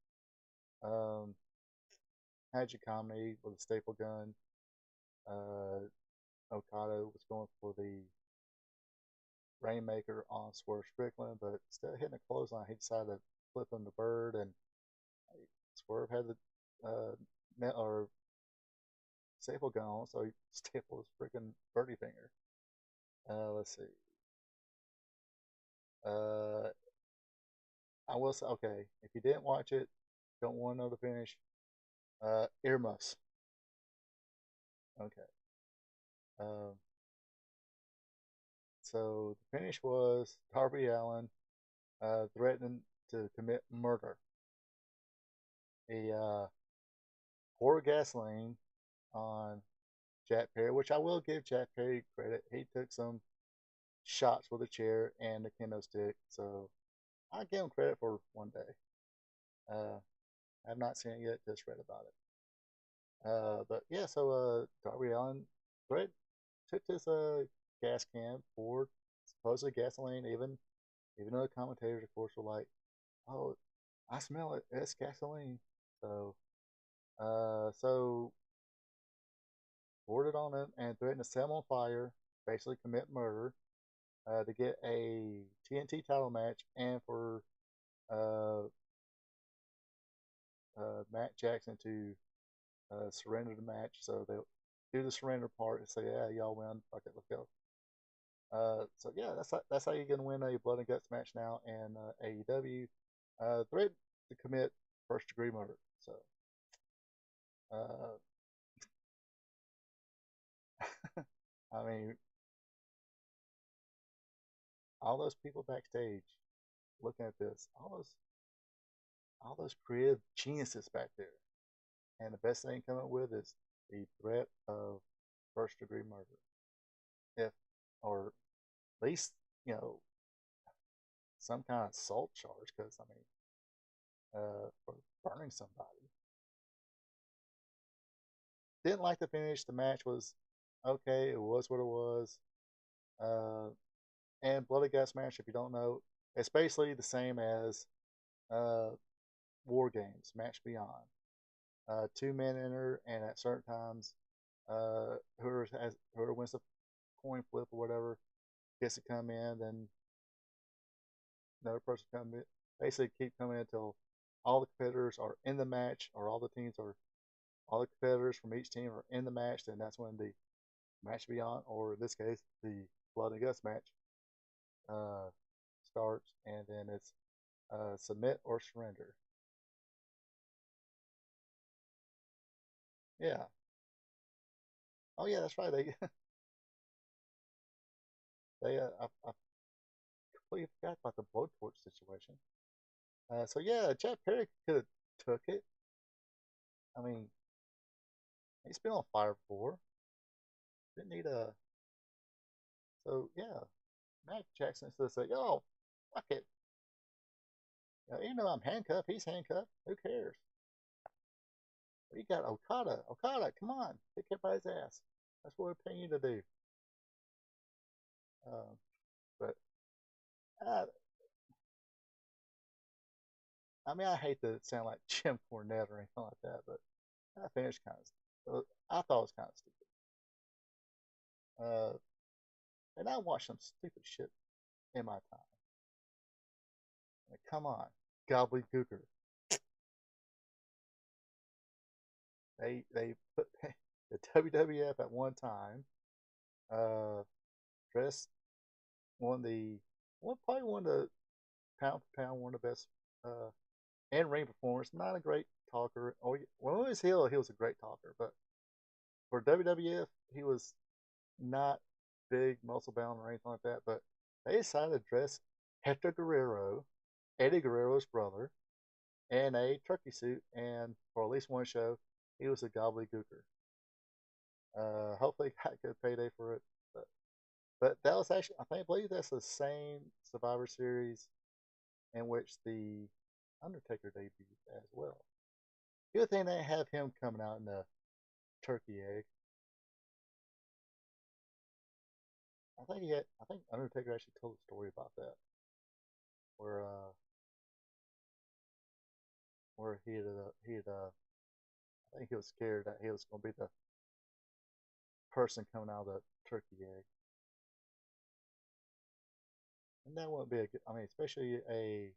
Had your comedy with a staple gun. Okada was going for the Rainmaker on Swerve Strickland, but instead of hitting a clothesline, he decided to flip him the bird, and Swerve had the net or staple gun on, so he stapled his freaking birdie finger. Let's see. I will say, okay, if you didn't watch it, don't want to know the finish, earmuffs. Okay. Um, so the finish was Darby Allin threatening to commit murder. He poured gasoline on Jack Perry, which I will give Jack Perry credit. He took some shots with a chair and the kendo stick, so I give him credit for one day. I've not seen it yet, just read about it. But yeah, so Darby Allin took this gas can, poured supposedly gasoline, even though the commentators, of course, were like, "Oh, I smell it. It's gasoline." So poured it on him and threatened to set him on fire, basically commit murder, to get a TNT title match and for uh, Matt Jackson to surrender the match. So they'll do the surrender part and say, "Yeah, y'all win. Fuck it, let's go." So yeah, that's how you're gonna win a blood and guts match now in AEW. Threat to commit first degree murder. So, uh, I mean, all those people backstage looking at this, all those creative geniuses back there, and the best thing coming with is the threat of first degree murder, if or at least some kind of assault charge, because I mean, for burning somebody. Didn't like the finish. The match was okay. It was what it was. Uh, and Blood and Guts match, if you don't know, it's basically the same as uh, War Games, Match Beyond. Two men enter, and at certain times, whoever wins the coin flip or whatever gets to come in. Then another person come in. Basically, keep coming in until all the competitors are in the match, or all the competitors from each team are in the match. Then that's when the Match Beyond, or in this case, the Blood and Guts match, starts, and then it's submit or surrender. Yeah. Oh yeah, that's right. They I completely forgot about the blowtorch situation. So yeah, Jack Perry could have took it. I mean, he's been on fire before. Didn't need a. So yeah, Matt Jackson said, "Yo, fuck it. Even though I'm handcuffed, he's handcuffed. Who cares? We got Okada. Okada, come on, kick everybody's ass. That's what we're paying you to do. But uh, I mean, I hate to sound like Jim Cornette or anything like that, but that finish kind of, I thought it was kind of stupid. And I watched some stupid shit in my time. I mean, come on, gobbledygooker. They put the WWF at one time. Dress probably one of the pound for pound one of the best in ring performers. Not a great talker. Oh, when he was heel, he was a great talker, but for WWF, he was not big, muscle bound, or anything like that. But they decided to dress Hector Guerrero, Eddie Guerrero's brother, in a turkey suit, and for at least one show, he was a gobbledygooker. Hopefully, he got a good payday for it. But that was actually, I believe that's the same Survivor Series in which the Undertaker debuted as well. Good thing they have him coming out in the turkey egg. I think Undertaker actually told a story about that, where I think he was scared that he was going to be the person coming out of the turkey egg, and that wouldn't be a good. I mean, especially a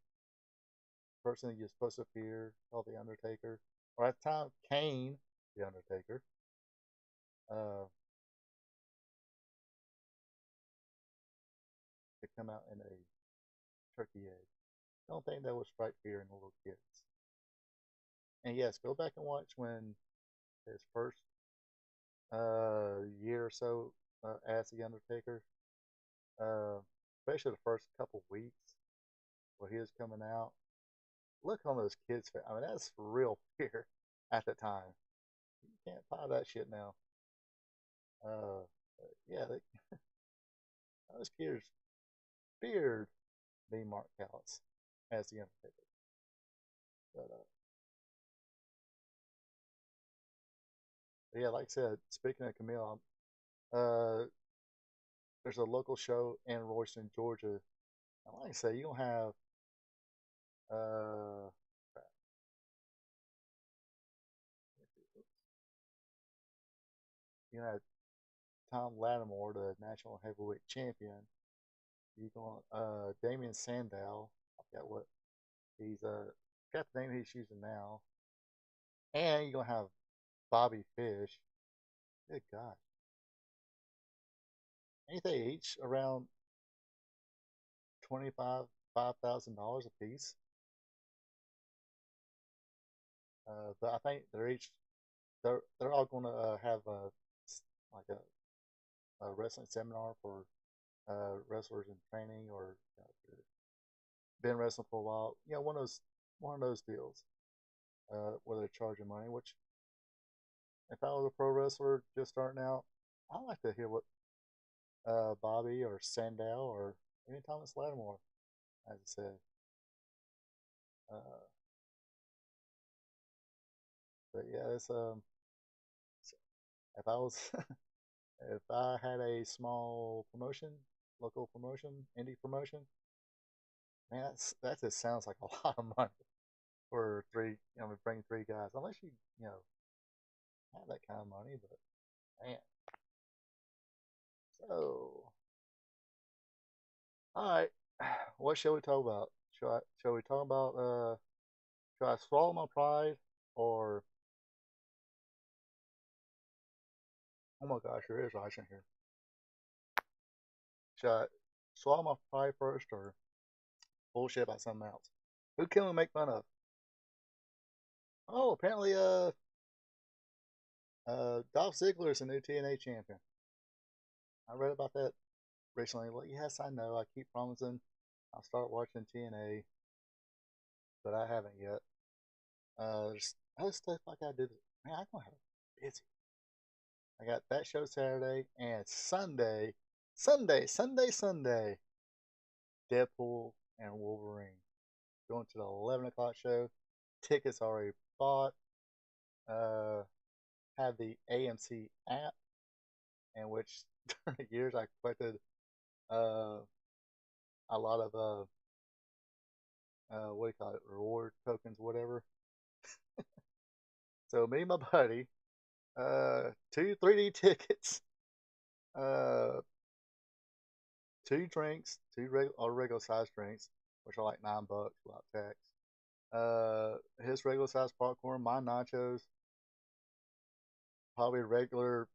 person you're supposed to fear, called the Undertaker, or at the time Kane, the Undertaker. Uh, to come out in a turkey egg. I don't think that would strike fear in little kids. And yes, go back and watch when his first year or so as the Undertaker, uh, especially the first couple weeks where he was coming out. Look on those kids' face. I mean, that's real fear at the time. You can't buy that shit now. Yeah, those kids feared being Mark Callis as the Undertaker. But yeah, like I said, speaking of Camille, uh, there's a local show in Royston, Georgia. And like I say, you don't have uh, you have Tom Lattimore, the national heavyweight champion. You going Damian Sandow. I forgot what he's got the name he's using now. And you're gonna have Bobby Fish. Good God. Ain't they each around $25,000 a piece? But I think they're all gonna have like a wrestling seminar for wrestlers in training, or been wrestling for a while. You know, one of those deals where they're charging money. Which, if I was a pro wrestler just starting out, I'd like to hear what Bobby or Sandow or even Thomas Lattimore has to say. Uh, but yeah, it's if I was if I had a small promotion, local promotion, indie promotion, man, that just sounds like a lot of money for three. Bring three guys, unless you know have that kind of money. But man, so all right, what shall we talk about? Shall we talk about should I swallow my pride, or oh my gosh, there is ice in here. Should I swallow my pride first, or bullshit about something else? Who can we make fun of? Oh, apparently Dolph Ziggler is a new TNA champion. I read about that recently. Well, yes, I know. I keep promising I'll start watching TNA, but I haven't yet. There's other stuff I gotta do. Man, I'm gonna have busy. I got that show Saturday and Sunday. Deadpool and Wolverine. going to the 11 o'clock show. Tickets already bought. Have the AMC app, in which during the years I collected a lot of what do you call it, reward tokens, whatever. So me and my buddy, 2 3D tickets, uh, 2 drinks, regular size drinks, which are like $9 without tax. His regular size popcorn, my nachos, probably regular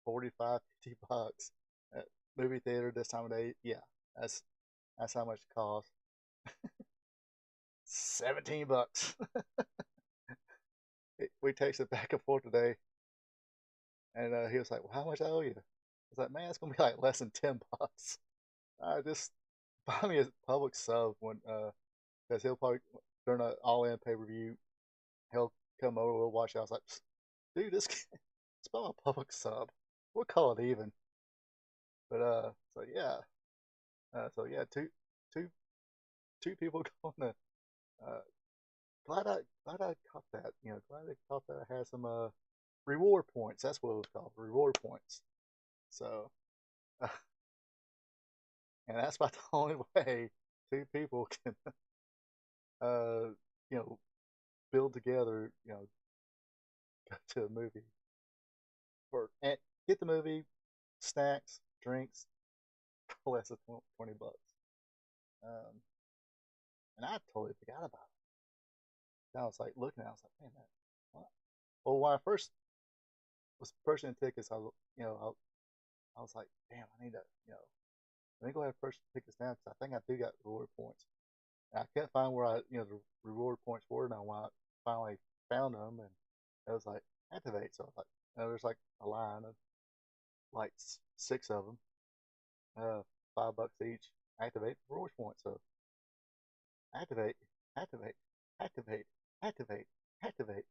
45 50 bucks at movie theater this time of day. Yeah, that's how much it costs. 17 bucks. We texted back and forth today, and he was like, "Well, how much I owe you?" I was like, "Man, it's gonna be like less than 10 bucks. Just buy me a public sub when, because he'll probably during an all-in pay-per-view, he'll come over, we'll watch it." I was like, "Dude, this it's about a public sub. We'll call it even." But so yeah, two people going to. Uh, glad I caught that. Glad I caught that. I had some reward points. That's what it was called, reward points. So, uh, and that's about the only way two people can, uh, you know, build together. Go to a movie and get the movie, snacks, drinks, for less than 20 bucks. Um, and I totally forgot about it. And I was like looking at it, I was like, man, what? Well, when I first was purchasing tickets, I was like, damn, I need to, let me go ahead and purchase tickets now because I think I do got reward points. And I can't find where the reward points were now when I finally found them, and it was like activate. So I was like, there's like a line of like 6 of them, $5 each. Activate reward points. So activate, activate, activate, activate, activate.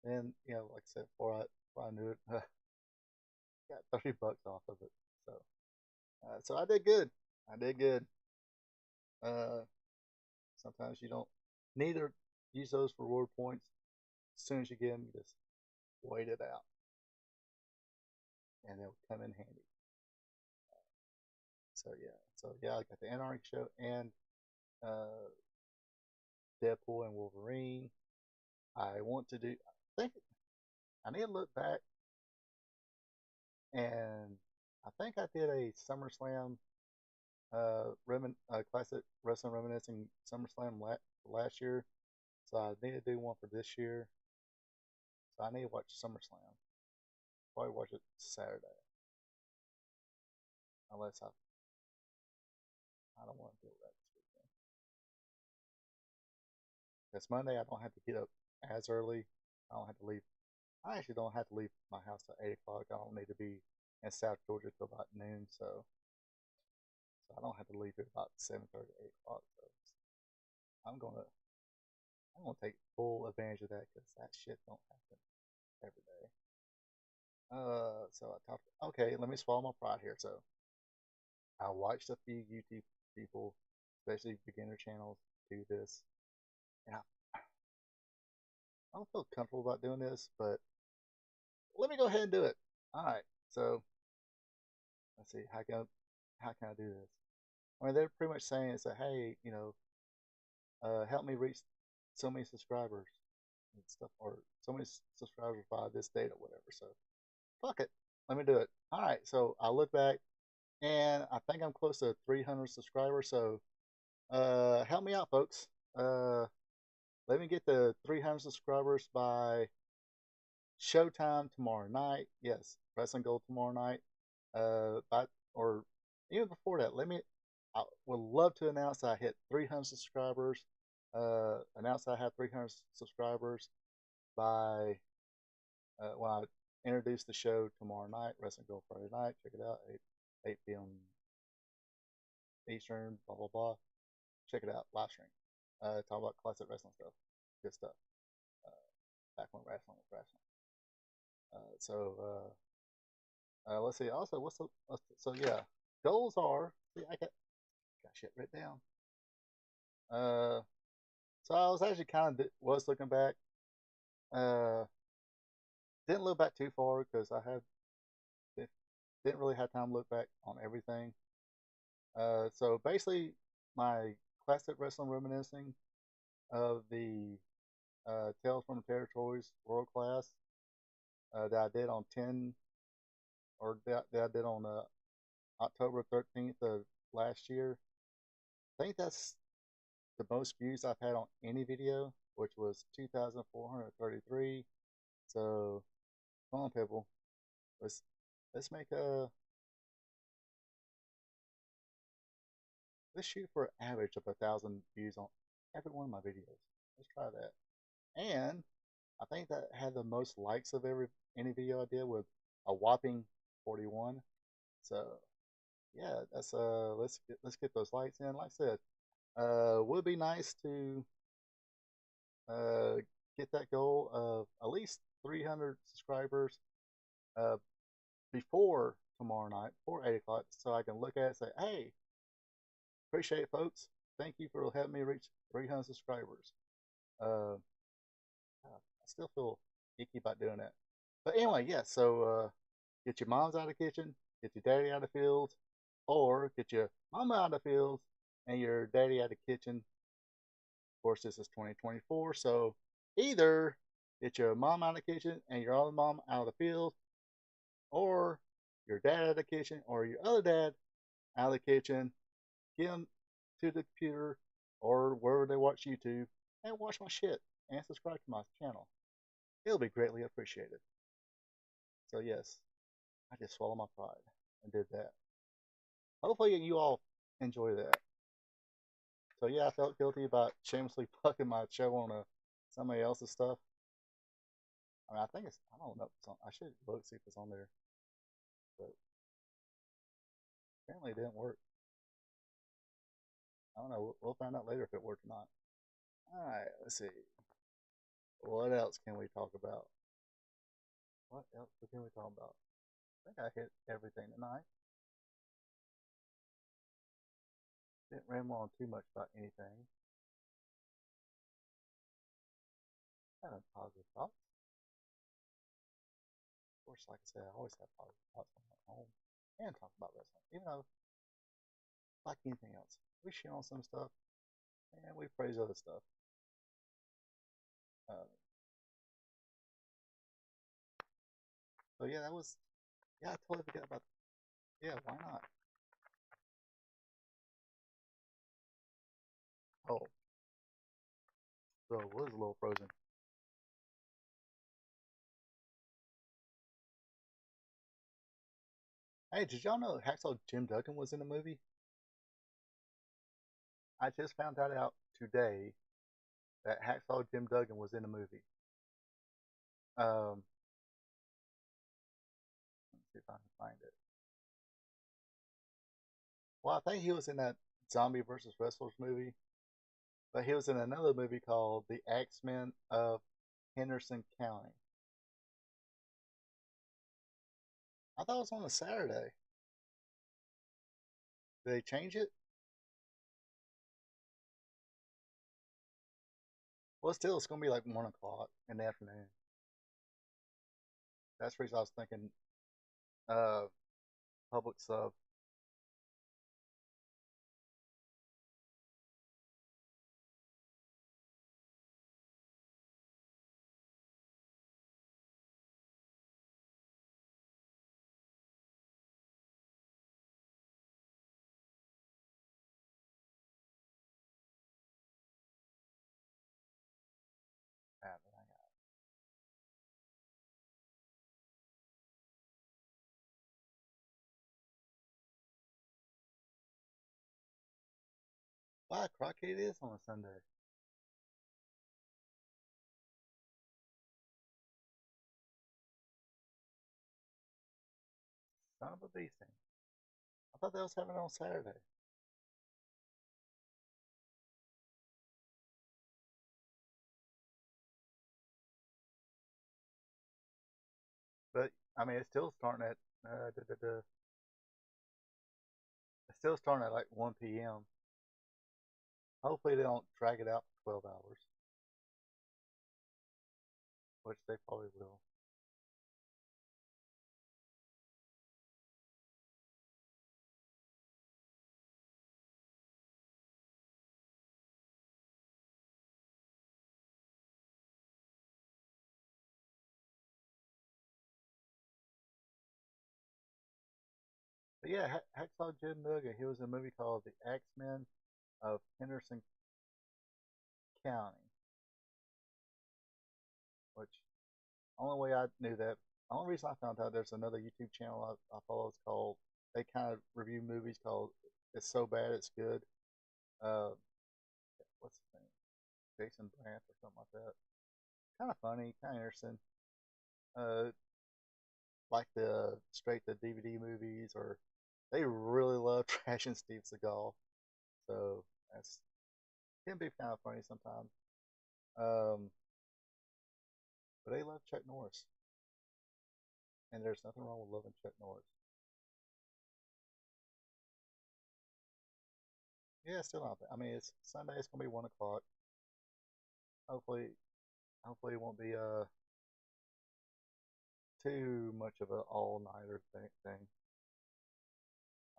And like I said, before I knew it, got $30 off of it. So I did good. I did good. Uh, Sometimes you don't need to use those reward points. As soon as you get them, you just wait it out, and they'll come in handy. So yeah, I got the Anarchy show and uh, Deadpool and Wolverine. I want to do. I think I need to look back, and I think I did a SummerSlam, classic wrestling reminiscing SummerSlam last year. So I need to do one for this year. So I need to watch SummerSlam. Probably watch it Saturday, unless I don't want to do it right this weekend. Because Monday I don't have to get up as early. I don't have to leave. I actually don't have to leave my house at 8 o'clock. I don't need to be in South Georgia till about noon, so I don't have to leave at about 7:30, 8 o'clock. So I'm gonna take full advantage of that because that shit don't happen every day. So I talked. Okay, let me swallow my pride here. So I watched a few YouTube people, especially beginner channels, do this, and I don't feel comfortable about doing this, but let me go ahead and do it. All right, so let's see how can I do this? I mean, they're pretty much saying it's hey, help me reach so many subscribers and stuff, or so many subscribers by this date or whatever. So fuck it, let me do it. All right, so I look back, and I think I'm close to 300 subscribers. So help me out, folks. Let me get to 300 subscribers by showtime tomorrow night. Yes, Wrestling Gold tomorrow night. Or even before that, I would love to announce that I hit 300 subscribers. Announce that I have 300 subscribers by when I introduce the show tomorrow night, Wrestling Gold Friday night. Check it out, 8 p.m. Eastern, blah, blah, blah. Check it out, live stream. Talk about classic wrestling stuff. Good stuff. Back when wrestling was wrestling. Let's see. Also, so yeah, goals are. See, I got shit written down. Uh, so I was actually kind of was looking back. Uh, didn't look back too far because I had didn't really have time to look back on everything. So basically, my classic wrestling reminiscing of the Tales from the Territories World Class that I did on 10 or that I did on October 13th of last year. I think that's the most views I've had on any video, which was 2,433. So come on, people, let's let's make a let's shoot for an average of 1,000 views on every one of my videos. Let's try that. And I think that had the most likes of any video I did with a whopping 41. So yeah, that's let's get those likes in. Like I said, would be nice to uh get that goal of at least 300 subscribers uh before tomorrow night, before 8 o'clock, so I can look at it and say, hey, appreciate it, folks. Thank you for helping me reach 300 subscribers. Uh, I still feel icky about doing that. But anyway, yeah, so get your moms out of the kitchen, get your daddy out of the field, or get your mama out of the field and your daddy out of the kitchen. Of course, this is 2024, so either get your mom out of the kitchen and your other mom out of the field, or your dad out of the kitchen or your other dad out of the kitchen, get them to the computer or wherever they watch YouTube and watch my shit and subscribe to my channel. It'll be greatly appreciated. So yes, I just swallowed my pride and did that. Hopefully you all enjoy that. So yeah, I felt guilty about shamelessly plugging my show on somebody else's stuff. I mean, I think I don't know if it's on, I should look, see if it's on there. But apparently it didn't work. I don't know. We'll find out later if it worked or not. Alright, let's see. What else can we talk about? What else can we talk about? I think I hit everything tonight. Didn't ramble on too much about anything. Having positive thoughts. Of course, like I said, I always have positive thoughts when I'm at home and talk about wrestling. Even though, like anything else, we shit on some stuff and we praise other stuff. Uh, so yeah, I totally forgot about, yeah, why not? Oh, so it was a little frozen. Hey, did y'all know Hacksaw Jim Duggan was in the movie? I just found that out today that Hacksaw Jim Duggan was in the movie. Um, let's see if I can find it. Well, I think he was in that Zombie versus Wrestlers movie, but he was in another movie called The Axemen of Henderson County. I thought it was on a Saturday. Did they change it? Well, still, it's going to be like 1 o'clock in the afternoon. That's the reason I was thinking uh, public sub. Why, Crockett it is on a Sunday. Son of a bee thing. I thought they was having it on Saturday. But, I mean, it's still starting at it's still starting at like 1 p.m. Hopefully they don't drag it out for 12 hours, which they probably will. But yeah, Hacksaw Jim Duggan, he was in a movie called The Axemen of Henderson County, which only way I knew that, the only reason I found out there's another YouTube channel I follow. It's called, they kind of review movies called It's So Bad It's Good. Uh, what's his name? Jason Brandt or something like that. Kind of funny, kind of interesting. Uh, like the straight to DVD movies, or they really love trashing Steve Seagal. So that's can be kind of funny sometimes. Um, but they love Chuck Norris, and there's nothing wrong with loving Chuck Norris. Yeah, still not bad. I mean, it's Sunday. It's gonna be 1 o'clock. Hopefully, hopefully it won't be too much of a all nighter thing.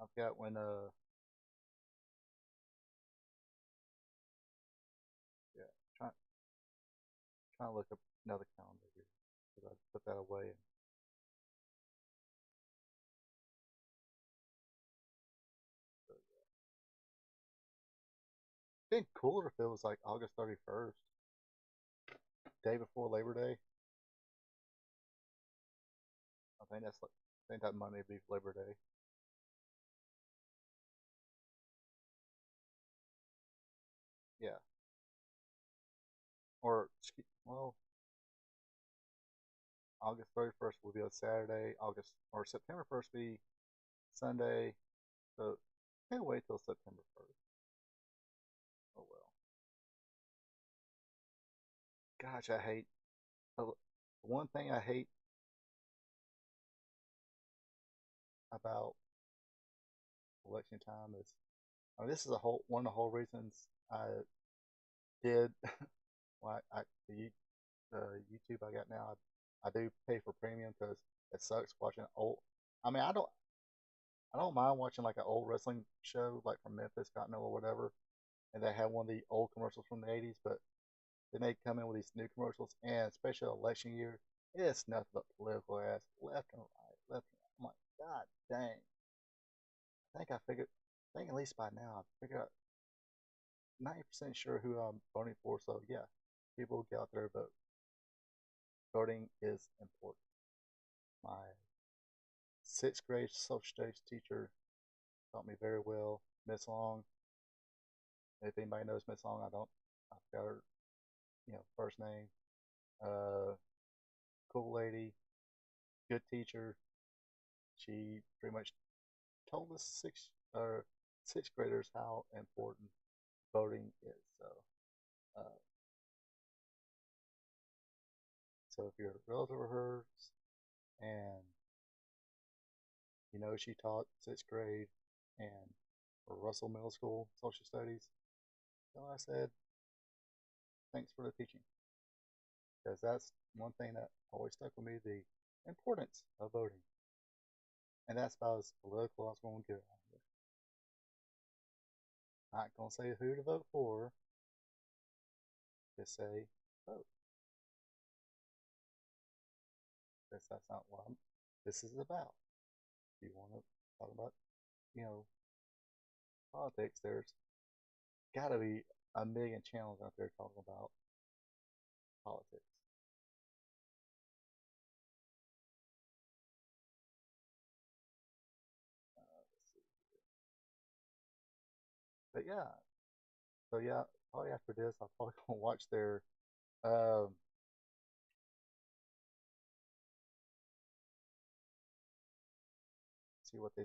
I've got when yeah, trying trying to look up another calendar here because I put that away. And so, yeah. I think cooler if it was like August 31st, day before Labor Day. I think that's like, I think that Monday would be Labor Day. Yeah, or well, August 31st will be a Saturday. August or September 1st be Sunday. So can't wait till September 1st. Oh well. Gosh, I hate the one thing I hate about election time is, I mean, this is a whole one of the whole reasons I did why the YouTube I got now. I do pay for premium because it sucks watching old. I mean, I don't mind watching like an old wrestling show like from Memphis, Continental, or whatever, and they have one of the old commercials from the '80s, but then they come in with these new commercials, and especially election year, it's nothing but political ass, left and right, left and right. I'm like, God dang. I think I figured, I think at least by now, I figured out 90% sure who I'm voting for. So yeah, people get out there vote. Voting is important. My sixth grade social studies teacher taught me very well. Miss Long. If anybody knows Miss Long, I don't. I forgot her, first name. Uh, cool lady, good teacher. She pretty much told us sixth graders how important voting is. Uh, so if you're a relative of hers and she taught sixth grade and for Russell Middle School social studies, so I said thanks for the teaching, because that's one thing that always stuck with me: the importance of voting. And that's about as political as I'm going to get around here. Not going to say who to vote for, just say vote. Because that's not what this is about. If you want to talk about, you know, politics, there's got to be a million channels out there talking about politics. Let's see. But yeah, so yeah, probably after this, I'll probably go watch their um, see what they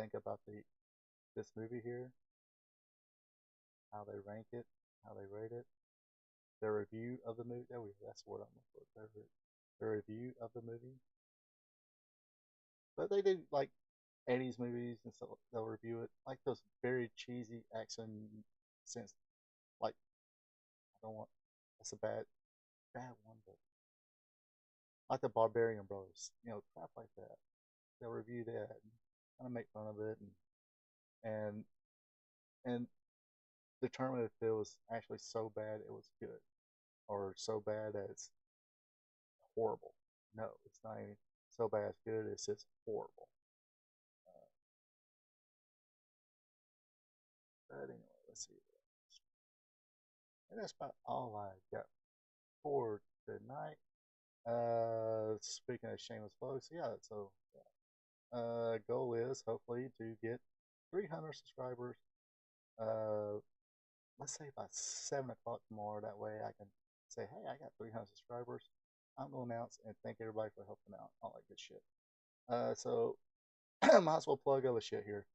think about this movie here, how they rank it, how they rate it, their review of the movie. That's what I'm looking for. Their review of the movie. But they do like '80s movies and stuff. They'll review it like those very cheesy action sense I don't want. That's a bad one, but like the Barbarian Brothers, crap like that. They'll review that and kind of make fun of it and and determine if it was actually so bad it was good or so bad that it's horrible. No, it's not even so bad it's good. It's just horrible. Uh, but anyway, let's see. And that's about all I got for tonight. Speaking of shameless plugs, yeah. So, goal is hopefully to get 300 subscribers. Uh, let's say by 7 o'clock tomorrow. That way I can say, hey, I got 300 subscribers. I'm going to announce and thank everybody for helping out. All that good shit. So might as well plug other shit here.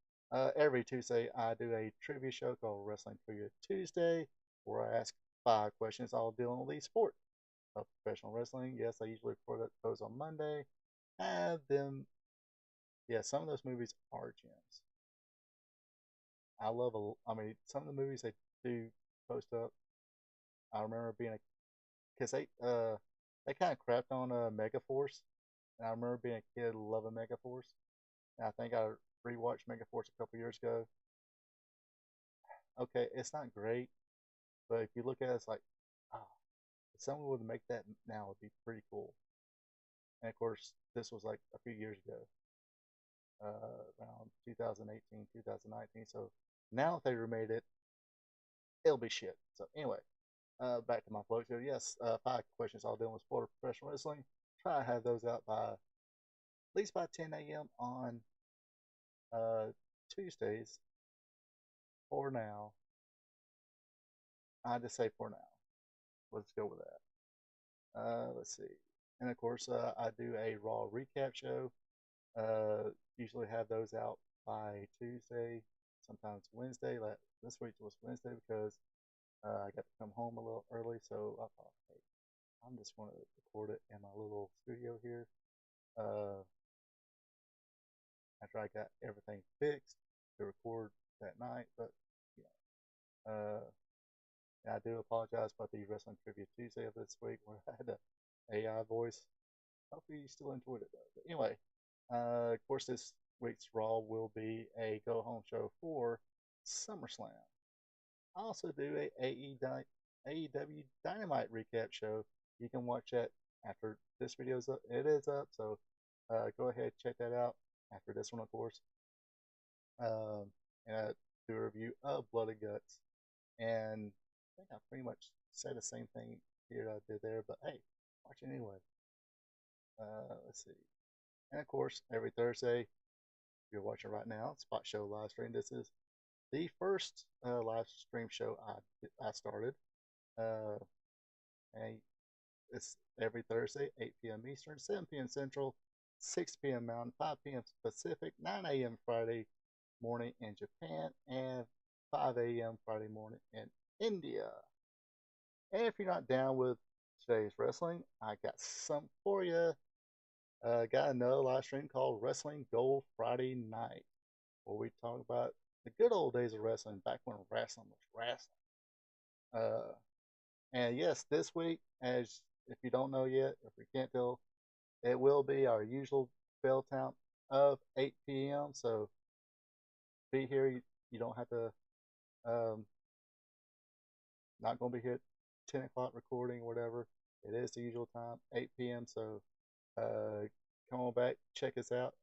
Every Tuesday I do a trivia show called Wrestling Trivia Tuesday, where I ask 5 questions all dealing with each sport of professional wrestling. Yes, I usually record those on Monday. Have them. Yeah, some of those movies are gems. I love. I mean, some of the movies they do post up. I remember being a because they kind of crapped on Megaforce, and I remember being a kid loving Megaforce. And I think I rewatched Megaforce a couple years ago. Okay, it's not great, but if you look at it, it's like, oh, if someone would make that now, it'd be pretty cool. And of course, this was like a few years ago, around 2018, 2019. So now if they remade it, it'll be shit. So anyway, back to my plug. So yes, 5 questions all dealing with sport or professional wrestling. Try to have those out by at least by 10 a.m. on uh, Tuesdays. For now, I just say for now. Let's go with that. Let's see. And of course, I do a Raw recap show. Usually have those out by Tuesday, sometimes Wednesday. Like this week was Wednesday because I got to come home a little early, so I thought, hey, I'm just going to record it in my little studio here. After I got everything fixed to record that night, but you know, and I do apologize about the Wrestling Trivia Tuesday of this week where I had the AI voice. Hopefully you still enjoyed it though. But anyway, of course this week's Raw will be a go home show for SummerSlam. I also do a AEW Dynamite recap show. You can watch that after this video's up. It is up, so go ahead check that out after this one, of course. And I do a review of Blood and Guts, and I think I pretty much said the same thing here that I did there. But hey, watch it anyway. Let's see. And of course, every Thursday, if you're watching right now, Spot Show live stream. This is the first live stream show I started. And it's every Thursday, 8 p.m. Eastern, 7 p.m. Central, 6 p.m. Mountain, 5 p.m. Pacific, 9 a.m. Friday morning in Japan, and 5 a.m. Friday morning in India. And if you're not down with today's wrestling, I got something for you. Got another live stream called Wrestling Gold Friday Night, where we talk about the good old days of wrestling, back when wrestling was wrestling. And yes, this week, as if you don't know yet, if you can't tell, it will be our usual bell time of 8 p.m. So be here. You don't have to, not going to be here at 10 o'clock recording or whatever. It is the usual time, 8 p.m. So come on back, check us out.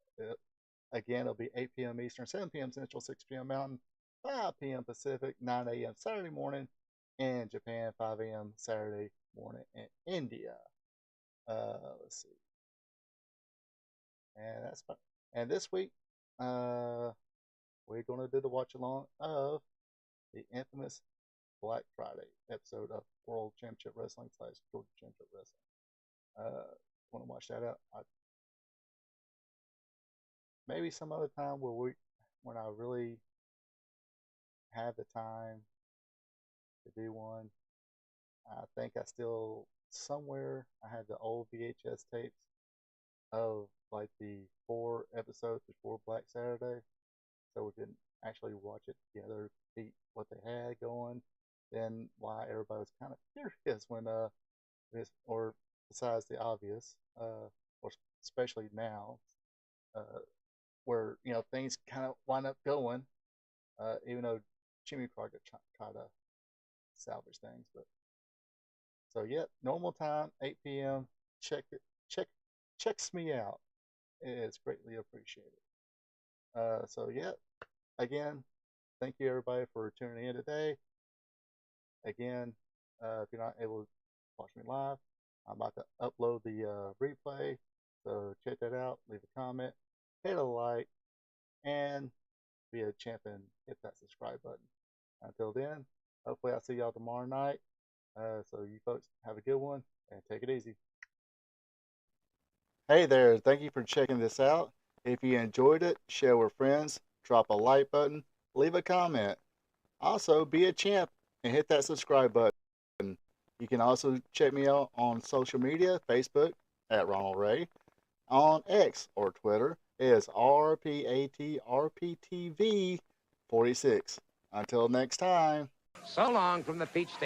Again, it'll be 8 p.m. Eastern, 7 p.m. Central, 6 p.m. Mountain, 5 p.m. Pacific, 9 a.m. Saturday morning in Japan, 5 a.m. Saturday morning in India. Let's see. And that's fine. And this week, we're going to do the watch along of the infamous Black Friday episode of World Championship Wrestling / Georgia Championship Wrestling. Want to watch that out? Maybe some other time when I really have the time to do one. I think I still somewhere I have the old VHS tapes of like the 4 episodes before Black Saturday, so we can actually watch it together, see what they had going, then why everybody was kind of curious when this, or besides the obvious, or especially now, uh, where things kind of wind up going, even though Jimmy Carter tried to salvage things. But so yeah, normal time, 8 p.m. Check it, check checks me out. It's greatly appreciated. So yeah, again, thank you everybody for tuning in today. Again, if you're not able to watch me live, I'm about to upload the replay. So check that out. Leave a comment, hit a like, and be a champion. Hit that subscribe button. Until then, hopefully I'll see y'all tomorrow night. So you folks have a good one and take it easy. Hey there, thank you for checking this out. If you enjoyed it, share with friends, drop a like button, leave a comment. Also, be a champ and hit that subscribe button. You can also check me out on social media, Facebook at Ronald Ray, on X or Twitter is RPATRPTV46. Until next time. So long from the Peach State.